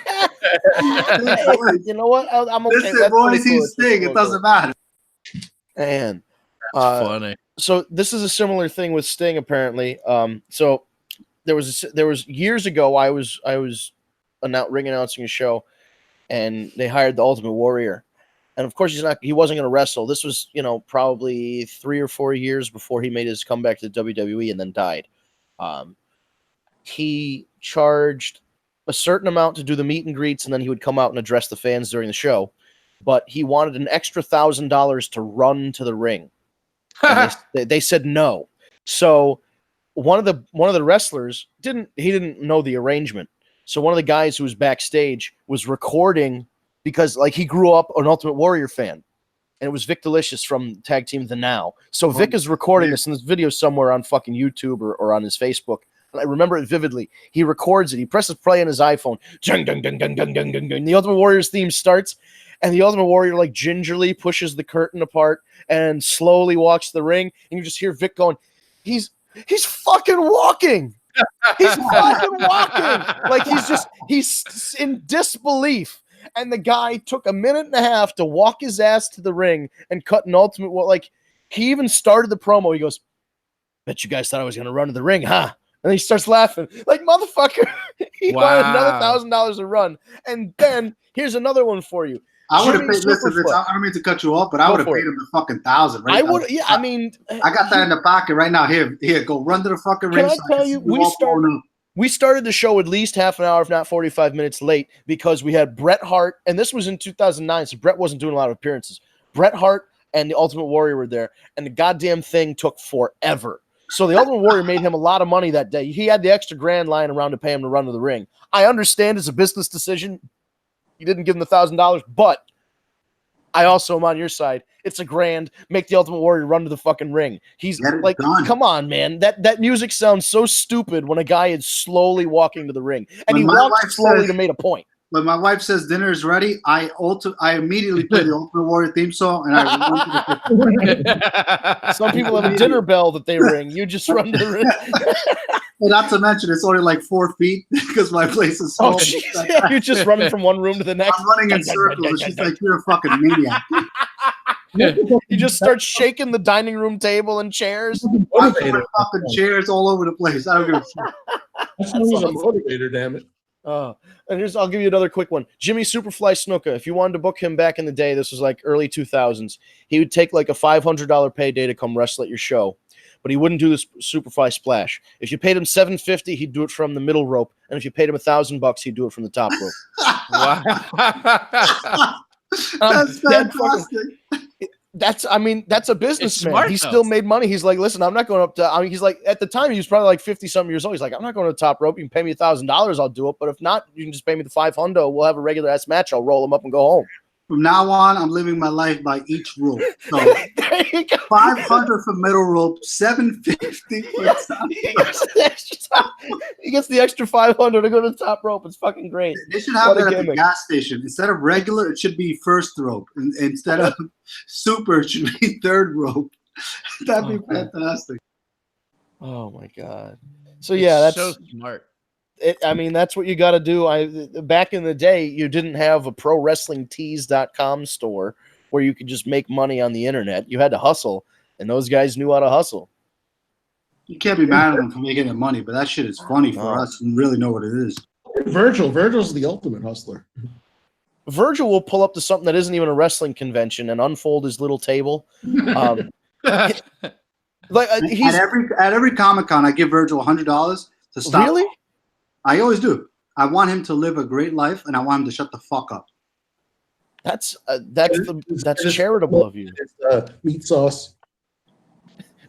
You know what? I'm okay. Listen, That's boys, pretty cool. he's Sting. It doesn't matter. Man. That's funny. So this is a similar thing with Sting, apparently. So there was years ago, I was ring announcing a show, and they hired the Ultimate Warrior, and of course he wasn't going to wrestle. This was probably 3 or 4 years before he made his comeback to WWE and then died. He charged a certain amount to do the meet and greets, and then he would come out and address the fans during the show. But he wanted an extra $1,000 to run to the ring. And they said no. So one of the wrestlers didn't know the arrangement. So one of the guys who was backstage was recording because he grew up an Ultimate Warrior fan, and it was Vic Delicious from Tag Team The Now. So Vic is recording this in this video somewhere on fucking YouTube or on his Facebook. And I remember it vividly. He records it. He presses play on his iPhone. Dun, dun, dun, dun, dun, dun, dun, dun. The Ultimate Warrior's theme starts, and the Ultimate Warrior gingerly pushes the curtain apart and slowly walks to the ring. And you just hear Vic going, he's fucking walking. He's fucking walking. He's in disbelief. And the guy took a minute and a half to walk his ass to the ring and cut an ultimate. Well, like he even started the promo. He goes, "Bet you guys thought I was going to run to the ring, huh?" And then he starts laughing like, "Motherfucker, he wanted another $1,000 to run." And then here's another one for you. I would have Jimmy paid. Listen, Vince, Superfoot. I don't mean to cut you off, but I Go would have for paid it. him the fucking 1,000. Right? I would, yeah. I mean, I got that in the pocket right now. Here, go run to the fucking Can ring. I so tell can you, see all blown up. we started the show at least half an hour, if not 45 minutes late, because we had Bret Hart, and this was in 2009, so Bret wasn't doing a lot of appearances. Bret Hart and the Ultimate Warrior were there, and the goddamn thing took forever. So the Ultimate Warrior made him a lot of money that day. He had the extra grand lying around to pay him to run to the ring. I understand it's a business decision. You didn't give him the $1,000, but I also am on your side. It's a grand. Make the Ultimate Warrior run to the fucking ring. He's Get it like, done. come on, man. That music sounds so stupid when a guy is slowly walking to the ring, and When he my walks wife slowly says- to make a point. When my wife says dinner is ready, I immediately play the Ultimate Warrior theme song, and I run to the Some people have a dinner bell that they ring. You just run to the ring. Well, not to mention, it's only like 4 feet because my place is Oh, small. jeez. Yeah, you're just running from one room to the next. I'm running in circles, and she's like, "You're a fucking maniac." You just start shaking the dining room table and chairs. I'm throwing Motivator. fucking chairs all over the place. I don't give a shit. That's why he's a motivator, damn it. And I'll give you another quick one. Jimmy Superfly Snuka. If you wanted to book him back in the day, this was like early 2000s. He would take like a $500 payday to come wrestle at your show, but he wouldn't do the Superfly Splash. If you paid him $750, he'd do it from the middle rope, and if you paid him $1,000, he'd do it from the top rope. Wow. That's dead fantastic. That's a businessman. smart, He though. still made money. He's like, listen, I'm not going up to. I mean, he's like, at the time, he was probably like 50-something years old. He's like, I'm not going to the top rope. You can pay me $1,000, I'll do it. But if not, you can just pay me the $500. We'll have a regular ass match. I'll roll him up and go home. From now on, I'm living my life by each rule. So There you go. 500 for middle rope, 750 for top. He gets the extra 500 to go to the top rope. It's fucking great. They should have What a that at the gimmick. gas station. Instead of regular, it should be first rope. And instead of super, it should be third rope. That'd be fantastic. Oh my god. So yeah, that's so smart. it. I mean, that's what you got to do. Back in the day, you didn't have a ProWrestlingTees.com store where you could just make money on the internet. You had to hustle, and those guys knew how to hustle. You can't be mad at them for making the money, but that shit is funny for No. us who really know what it is. Virgil's the ultimate hustler. Virgil will pull up to something that isn't even a wrestling convention and unfold his little table. He's At every Comic-Con, I give Virgil $100 to stop. really. I always do. I want him to live a great life, and I want him to shut the fuck up. That's charitable of you. It's meat sauce.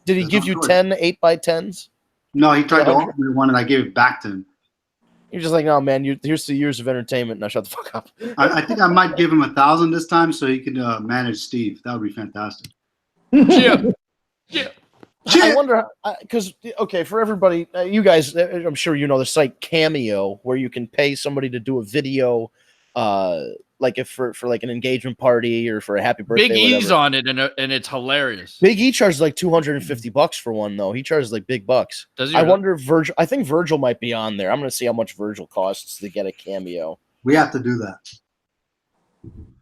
Did he There's give no you choice. 10 8x10s? No, he tried to Yeah. offer me one, and I gave it back to him. You're just like, no, man. Here's the years of entertainment. Now shut the fuck up. I think I might give him 1,000 this time so he can manage Steve. That would be fantastic. Yeah. Yeah. I wonder because okay, for everybody, you guys, I'm sure you know the site Cameo, where you can pay somebody to do a video, like if for like an engagement party or for a happy birthday. Big E's whatever. on it, and it's hilarious. Big E charges like $250 for one though. He charges like big bucks. Does he I really? wonder if Virgil. I think Virgil might be on there. I'm gonna see how much Virgil costs to get a Cameo. We have to do that.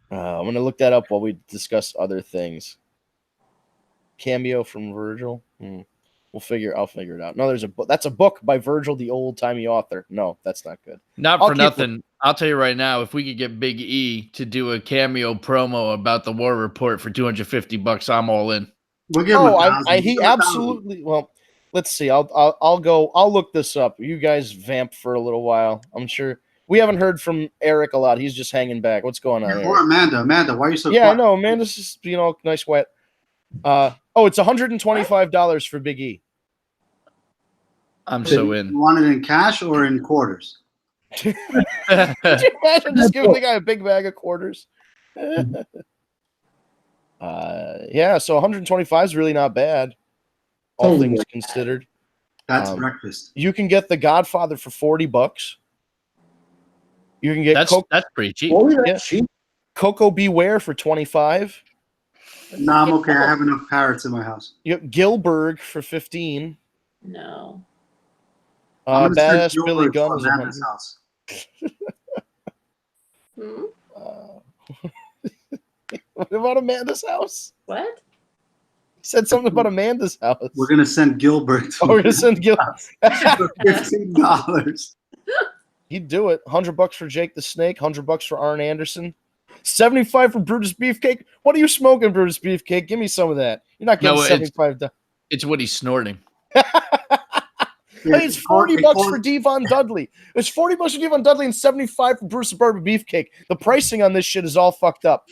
I'm gonna look that up while we discuss other things. Cameo from Virgil. I'll figure it out. No, there's a book. That's a book by Virgil, the old timey author. No, that's not good. Not I'll for keep nothing. I'll tell you right now, if we could get Big E to do a cameo promo about the War Report for $250, I'm all in. We'll give him Oh, 1,000. he Give him 1,000. absolutely. Well, let's see. I'll go. I'll look this up. You guys vamp for a little while. I'm sure we haven't heard from Eric a lot. He's just hanging back. What's going on? Or Eric? Amanda. Amanda, why are you so Yeah, I quiet? know. Amanda's just nice wet. It's $125 for Big E. I'm so You in. want it in cash or in quarters? Could you imagine just giving the guy a big bag of quarters? Yeah, so 125 is really not bad, all Holy things cow. considered. That's breakfast. You can get The Godfather for $40. You can get That's pretty cheap. Oh, yeah, Yeah. cheap. Coco Beware for $25. No, I'm okay. I have enough parrots in my house. You have Gilbert for $15. No. I'm gonna send Badass Billy Gilbert to Gunn is Amanda's $100. house. Hmm? What about Amanda's house? What? He said something about Amanda's house. We're gonna send Gilbert Oh, we're gonna send Gil. for $15. He'd do it. $100 for Jake the Snake. $100 for Arn Anderson. 75 for Brutus Beefcake. What are you smoking, Brutus Beefcake? Give me some of that. You're not getting No, it's- $75. It's what he's snorting. Hey, it's $40 for Devon Dudley. It's $40 for Devon Dudley and 75 for Bruce Suburban Beefcake. The pricing on this shit is all fucked up.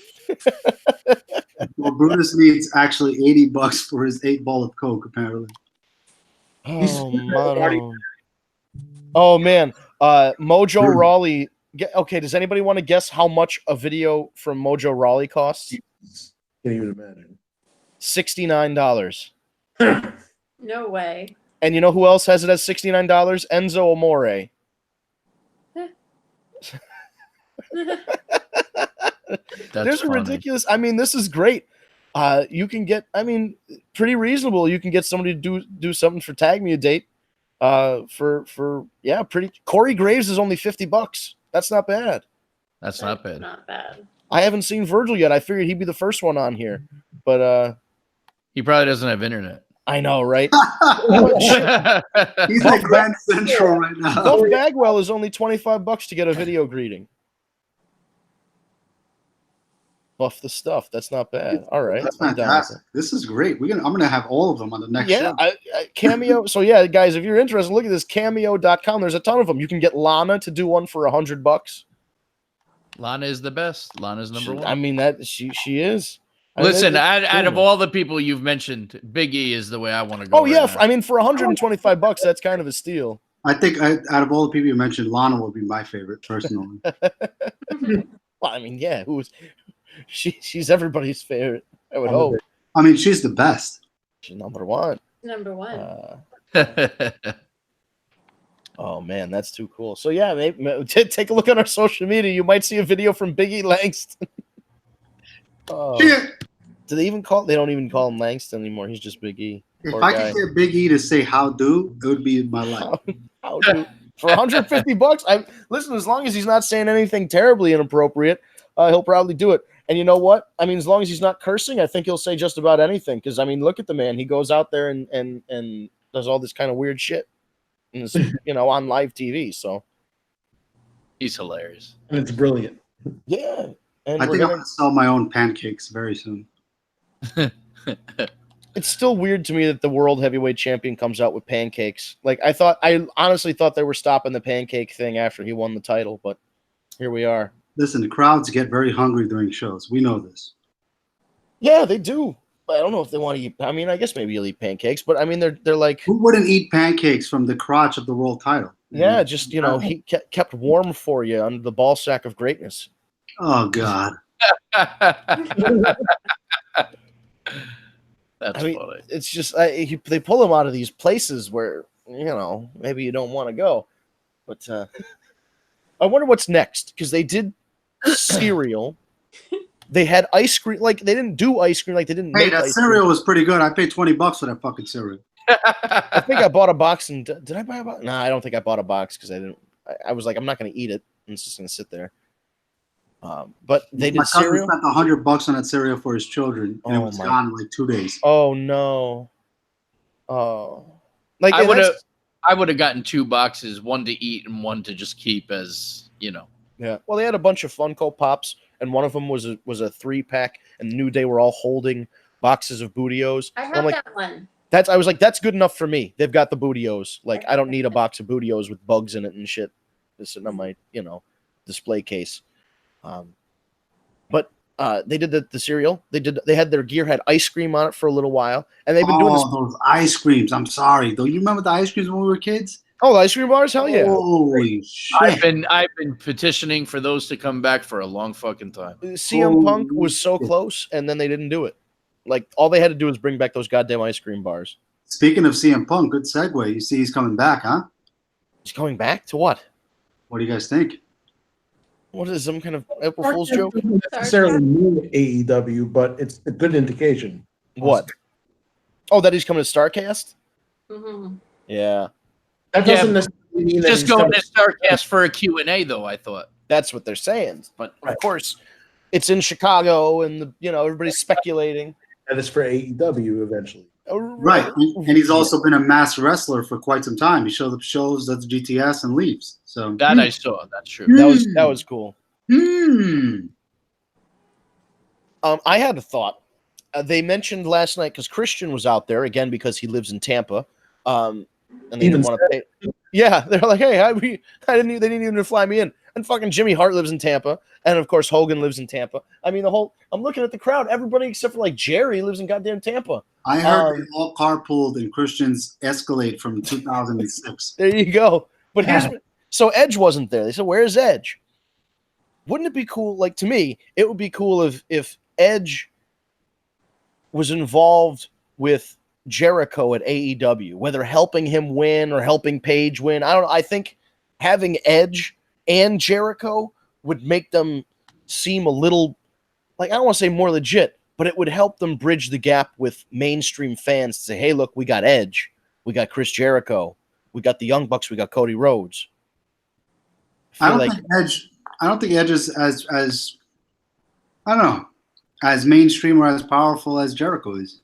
Well, Brutus needs actually $80 for his 8 ball of coke, apparently. Oh, man. Oh, man. Mojo Rawley. Okay, does anybody want to guess how much a video from Mojo Rawley costs? Can't even imagine. $69. No way. And you know who else has it as $69? Enzo Amore. There's a funny. ridiculous. I mean, this is great. You can get. I mean, pretty reasonable. You can get somebody to do something for Tag Me a Date. Pretty. Corey Graves is only $50. That's not bad. That's not bad. Not bad. I haven't seen Virgil yet. I figured he'd be the first one on here, but He probably doesn't have internet. I know, right? He's at Grand Central right now. Buff Bagwell is only $25 to get a video greeting. Buff the stuff. That's not bad. All right. That's I'm down with fantastic. This is great. I'm gonna have all of them on the next yeah, show. Cameo. So yeah, guys, if you're interested, look at this cameo.com. There's a ton of them. You can get Lana to do one for $100. Lana is the best. Lana's number one. I mean that she is. Listen, I mean, out of all the people you've mentioned, Big E is the way I want to go. oh yeah, right now. I mean for $125, that's kind of a steal. I think out of all the people you mentioned, Lana will be my favorite personally. Well, I mean, yeah, she's everybody's favorite. I would hope I mean, she's the best. she's number one. Number one. Oh man, that's too cool. So yeah, maybe take a look on our social media. You might see a video from Biggie Langston. Oh. Shit. Do they even call? They don't even call him Langston anymore. He's just Big E. If Poor I guy. could get Big E to say "how do," it would be my life. How do- for $150, I listen. As long as he's not saying anything terribly inappropriate, he'll probably do it. And you know what? I mean, as long as he's not cursing, I think he'll say just about anything. Because I mean, look at the man. He goes out there and does all this kind of weird shit, and it's, on live TV. So He's hilarious. And it's brilliant. yeah. And I we're think I'm gonna- gonna sell my own pancakes very soon. it's still weird to me that the world heavyweight champion comes out with pancakes. Like I honestly thought they were stopping the pancake thing after he won the title, but here we are. Listen, the crowds get very hungry during shows. We know this. Yeah, they do. I don't know if they want to eat. I mean, I guess maybe you'll eat pancakes, but I mean, they're like, Who wouldn't eat pancakes from the crotch of the world title? yeah, just he kept warm for you under the ball sack of greatness. Oh God. That's I mean, funny. it's just they pull him out of these places where maybe you don't want to go, but I wonder what's next because they did cereal. They had ice cream. Like they didn't do ice cream. Like they didn't. Hey, make that ice cereal cream. was pretty good. I paid $20 for that fucking cereal. I think I bought a box and did I buy a box? No, I don't think I bought a box because I didn't. I was like, I'm not going to eat it. It's just going to sit there. But they My did cousin cereal. spent $100 on that cereal for his children, and it Oh, was my- gone in like 2 days. Oh no. Oh, like I and would have. that's- I would have gotten 2 boxes, one to eat and one to just keep as Yeah. Well, they had a bunch of Funko Pops, and one of them was a 3-pack, and New Day were all holding boxes of Bootios. I I'm have like, that one. I was like, that's good enough for me. They've got the Bootios. Like, I don't need a box of Bootios with bugs in it and shit. It's sitting on my, display case. But they did the cereal. They had their gear had ice cream on it for a little while, and they've been doing this. Those ice creams. I'm sorry. Though you remember the ice creams when we were kids? Oh, the ice cream bars, hell yeah! Holy shit. I've been petitioning for those to come back for a long fucking time. CM Punk was so close, and then they didn't do it. Like all they had to do was bring back those goddamn ice cream bars. Speaking of CM Punk, good segue. You see he's coming back, huh? He's going back to what? What do you guys think? What is some kind of April Fool's joke? Doesn't necessarily mean AEW, but it's a good indication. What? Oh, that he's coming to Starcast? Mm-hmm. Yeah. That Yeah, doesn't necessarily mean that Just he's going coming- to Starcast for a Q&A, though, I thought. That's what they're saying. But of Right. course, it's in Chicago, and everybody's speculating. And it's for AEW eventually. Right, and he's also been a mass wrestler for quite some time. He shows up shows, does GTS, and leaves. So That I saw. That's true. That was cool. Hmm. I had a thought. They mentioned last night because Christian was out there again because he lives in Tampa, and they didn't Even want to pay. Yeah, they're like, hey, they didn't even fly me in. And fucking Jimmy Hart lives in Tampa, and of course Hogan lives in Tampa. I mean, I'm looking at the crowd. Everybody except for like Jerry lives in goddamn Tampa. I heard they all carpooled in Christian's Escalade from 2006. There you go. But so Edge wasn't there. They said, "Where's Edge?" Wouldn't it be cool? Like, to me, it would be cool if Edge was involved with Jericho at AEW, whether helping him win or helping Paige win. I don't know. I think having Edge and Jericho would make them seem a little, like, I don't want to say more legit, but it would help them bridge the gap with mainstream fans to say, hey, look, we got Edge, we got Chris Jericho, we got the Young Bucks, we got Cody Rhodes. I don't think Edge is as I don't know, as mainstream or as powerful as Jericho is.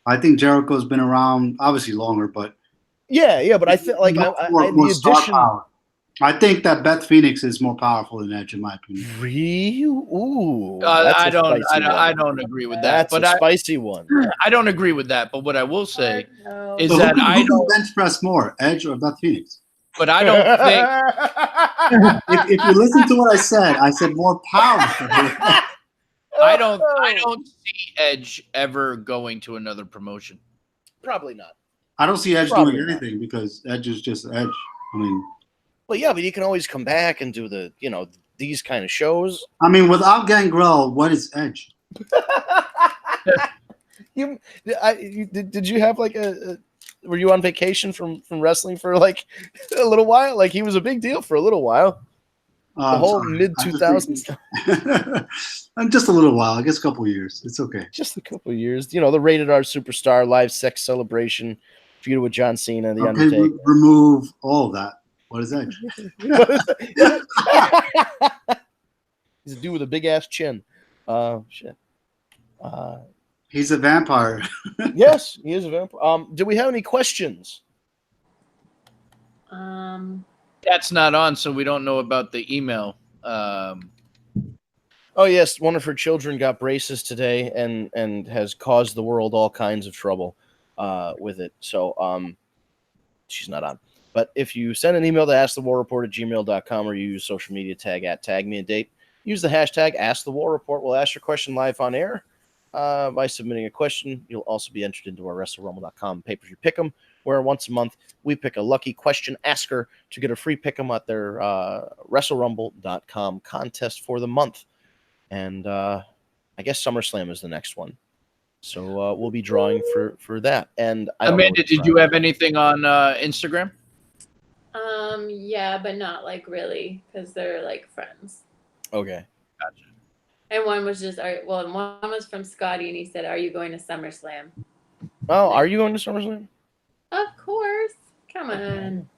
I think Jericho's been around obviously longer, but yeah, but I feel like more star power. I think that Beth Phoenix is more powerful than Edge, in my opinion. Really? Ooh, I don't agree with that. That's a spicy one. I don't agree with that. But what I will say No. is So that who I can don't. bench press more, Edge or Beth Phoenix? But I don't think. If you listen to what I said more powerful. I don't see Edge ever going to another promotion. Probably not. I don't see Edge Probably doing not. anything because Edge is just Edge. I mean, Well, yeah, but you can always come back and do these kind of shows. without Gangrel, what is Edge? Did you have like were you on vacation from wrestling for like a little while? Like, he was a big deal for a little while. The whole mid-2000s. I'm just a little while. I guess a couple of years. It's okay. Just a couple of years. The Rated R Superstar Live Sex Celebration feud with John Cena, The Okay, Undertaker. remove all of that. What is Edge? He's a dude with a big ass chin. Shit. He's a vampire. Yes, he is a vampire. Do we have any questions? That's not on, so we don't know about the email. Oh yes, one of her children got braces today and has caused the world all kinds of trouble with it. So she's not on. But if you send an email to askthewarreport@gmail.com or you use social media tag me a date, use the hashtag AskTheWarReport. We'll ask your question live on air. By submitting a question, you'll also be entered into our WrestleRumble.com pay-per-view pick'em, where once a month we pick a lucky question asker to get a free pick'em at their WrestleRumble.com contest for the month. And I guess SummerSlam is the next one, so we'll be drawing for that. And Amanda, did you have anything on Instagram? Yeah, but not like really, because they're like friends. Okay. Gotcha. And one was just, one was from Scotty, and he said, "Are you going to SummerSlam?" Oh, are you going to SummerSlam? Of course. Come on.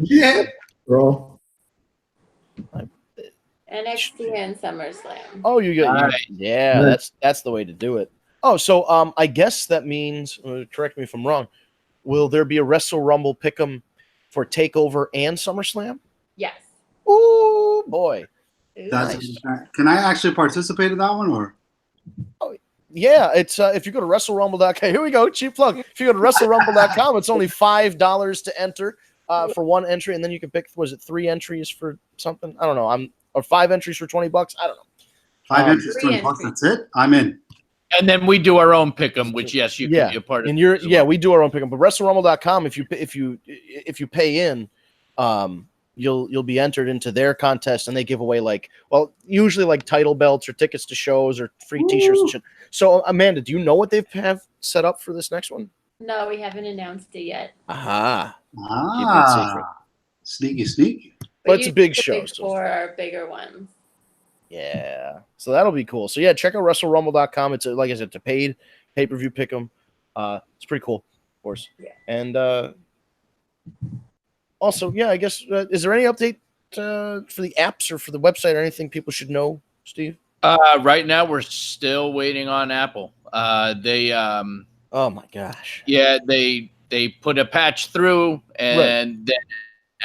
Yeah. Bro. NXT and SummerSlam. Oh, you got Alright. yeah. That's the way to do it. Oh, so I guess that means, correct me if I'm wrong, will there be a Wrestle Rumble pick'em for Takeover and SummerSlam? Yes. Ooh, boy. Ooh. Can I actually participate in that one or? Yeah, it's if you go to WrestleRumble.com, here we go, cheap plug. If you go to WrestleRumble.com, it's only $5 to enter for one entry, and then you can pick, was it 3 entries for something? I don't know. Or 5 entries for $20. I don't know. 5 entries, Three $20 bucks, entries. that's it? I'm in. And then we do our own pick'em, which yes, you can be a part of. And as well. we do our own pick'em, but WrestleRumble.com, if you pay in, you'll be entered into their contest, and they give away usually like title belts or tickets to shows or free T-shirts and shit. So Amanda, do you know what they have set up for this next one? No, we haven't announced it yet. Aha. Keep it secret. Sneaky. But it's a big usually show, Big so- Four are bigger ones. Yeah. So that'll be cool. So yeah, check out WrestleRumble.com. It's like I said, it's a paid pay-per-view pick'em. It's pretty cool, of course. Yeah. And also, yeah, I guess is there any update for the apps or for the website or anything people should know, Steve? Right now, we're still waiting on Apple. They Oh my gosh. Yeah, they put a patch through, and then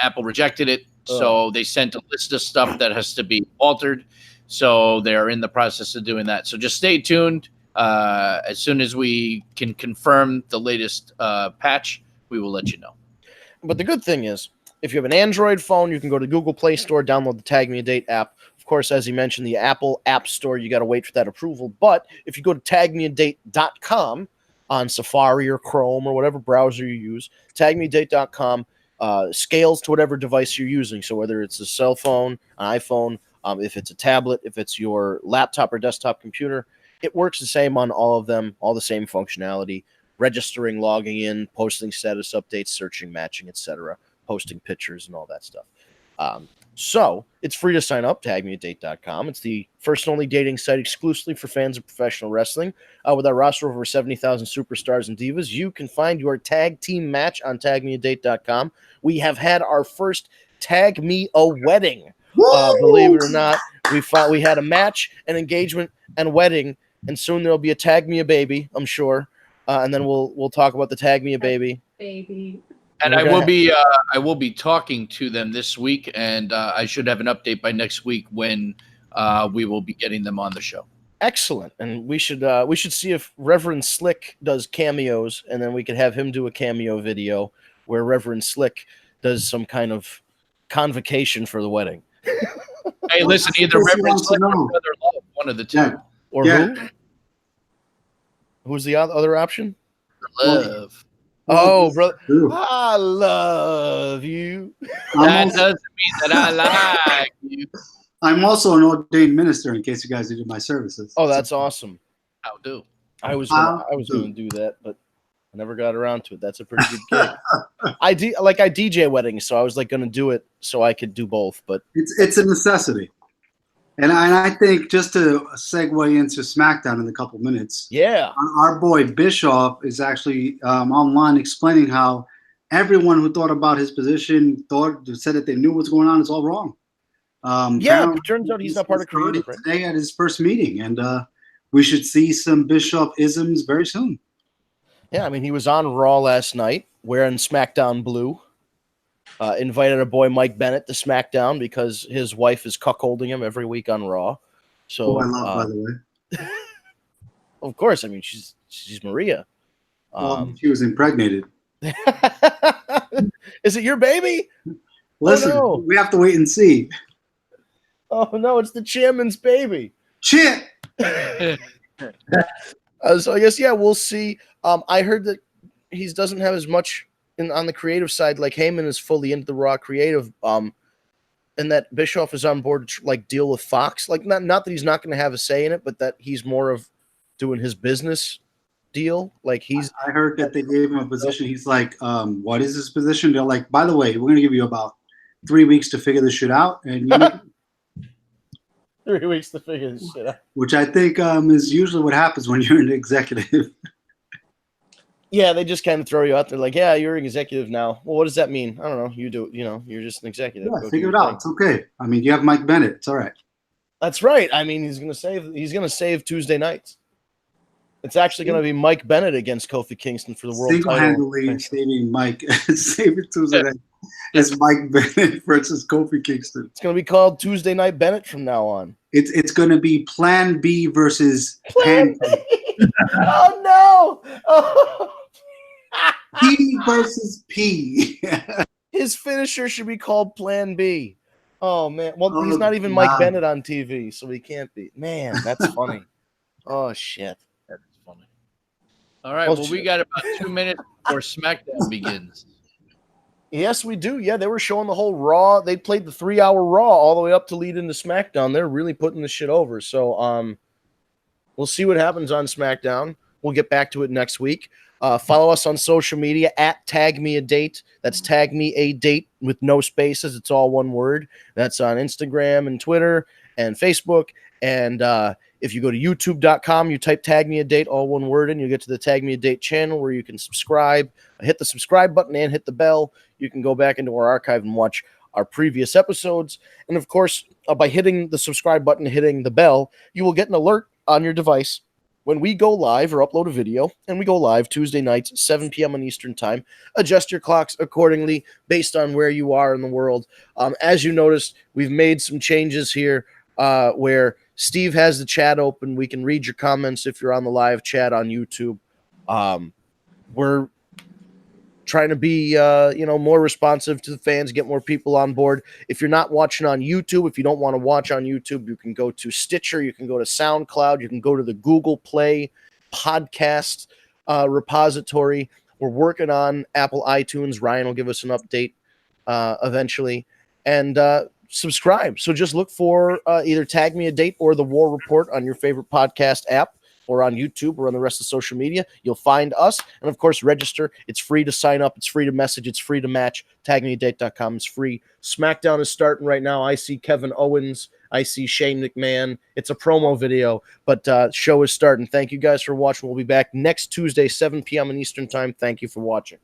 Apple rejected it. So they sent a list of stuff that has to be altered. So they're in the process of doing that. So just stay tuned. As soon as we can confirm the latest patch, we will let you know. But the good thing is, if you have an Android phone, you can go to Google Play Store, download the Tag Me a Date app. Of course, as you mentioned, the Apple App Store, you got to wait for that approval. But if you go to tagmeadate.com on Safari or Chrome or whatever browser you use, tagmeadate.com scales to whatever device you're using. So whether it's a cell phone, an iPhone, if it's a tablet, if it's your laptop or desktop computer, it works the same on all of them, all the same functionality, registering, logging in, posting status updates, searching, matching, etc., posting pictures and all that stuff. So it's free to sign up, tagmeadate.com. It's the first and only dating site exclusively for fans of professional wrestling. With our roster of over 70,000 superstars and divas, you can find your tag team match on tagmeadate.com. We have had our first Tag Me a Wedding. Believe it or not, we had a match, an engagement, and wedding, and soon there'll be a Tag Me a Baby, I'm sure. And then we'll talk about the Tag Me a Baby. Baby. And I will be talking to them this week, and I should have an update by next week when we will be getting them on the show. Excellent, and we should see if Reverend Slick does cameos, and then we could have him do a cameo video where Reverend Slick does some kind of convocation for the wedding. Hey, listen, either Reverend Slick or Brother Love, one of the two. Yeah. Or Yeah. who? Who's the other option? Love. Oh, brother, Ooh. I love you. That doesn't mean that I like you. I'm also an ordained minister, in case you guys needed my services. Oh, that's awesome. How do? I was going to do that, but I never got around to it. That's a pretty good gig. I DJ weddings, so I was like going to do it so I could do both. But It's a necessity. And I think, just to segue into SmackDown in a couple minutes, yeah, our boy Bischoff is actually online explaining how everyone who thought about his position said that they knew what's going on. It's all wrong. It turns out he's not part of creative, right? Today at his first meeting, and we should see some Bischoff-isms very soon. Yeah, I mean, he was on Raw last night wearing SmackDown blue. Invited our boy Mike Bennett to SmackDown because his wife is cuckolding him every week on Raw. So, I love, by the way. Of course, I mean she's Maria. She was impregnated. Is it your baby? Listen, no. We have to wait and see. Oh no, it's the chairman's baby. Shit. So I guess we'll see. I heard that he doesn't have as much on the creative side. Like Heyman is fully into the Raw creative, and that Bischoff is on board to like deal with Fox. Like not that he's not going to have a say in it, but that he's more of doing his business deal. Like I heard that they gave him a position. He's like, what is his position? They're like, by the way, we're going to give you about 3 weeks to figure this shit out, and 3 weeks to figure this shit out. Which I think is usually what happens when you're an executive. Yeah, they just kind of throw you out there like, yeah, you're an executive now. Well, what does that mean? I don't know. You do, you're just an executive. Yeah, figure it out. It's okay. I mean, you have Mike Bennett. It's all right. That's right. I mean, he's gonna save Tuesday nights. It's actually gonna be Mike Bennett against Kofi Kingston for the world title. Single-handedly saving Mike, saving Tuesday night. It's Mike Bennett versus Kofi Kingston. It's gonna be called Tuesday Night Bennett from now on. It's gonna be Plan B versus Plan B. Oh no! Oh. P versus P. His finisher should be called Plan B. Oh man! Well, he's not even Mike Bennett on TV, so he can't be. Man, that's funny. Oh shit, that's funny. All right, well, we got about 2 minutes before SmackDown begins. Yes, we do. Yeah, they were showing the whole Raw. They played the 3-hour Raw all the way up to lead into SmackDown. They're really putting this shit over. So, we'll see what happens on SmackDown. We'll get back to it next week. Follow us on social media at Tag Me a Date. That's Tag Me a Date with no spaces. It's all one word. That's on Instagram and Twitter and Facebook. And if you go to youtube.com, you type Tag Me a Date, all one word, and you'll get to the Tag Me a Date channel where you can subscribe. Hit the subscribe button and hit the bell. You can go back into our archive and watch our previous episodes. And of course, by hitting the subscribe button, hitting the bell, you will get an alert on your device when we go live or upload a video. And we go live Tuesday nights, 7 p.m. on Eastern time. Adjust your clocks accordingly based on where you are in the world. As you noticed, we've made some changes here where Steve has the chat open. We can read your comments if you're on the live chat on YouTube. We're trying to be more responsive to the fans, get more people on board. If you're not watching on YouTube, if you don't want to watch on YouTube, you can go to Stitcher, you can go to SoundCloud, you can go to the Google Play podcast repository. We're working on Apple iTunes. Ryan will give us an update eventually. And subscribe. So just look for either Tag Me a Date or The War Report on your favorite podcast app, or on YouTube, or on the rest of social media. You'll find us. And of course, register. It's free to sign up. It's free to message. It's free to match. TagMeADate.com is free. SmackDown is starting right now. I see Kevin Owens. I see Shane McMahon. It's a promo video, but show is starting. Thank you guys for watching. We'll be back next Tuesday, 7 p.m. in Eastern time. Thank you for watching.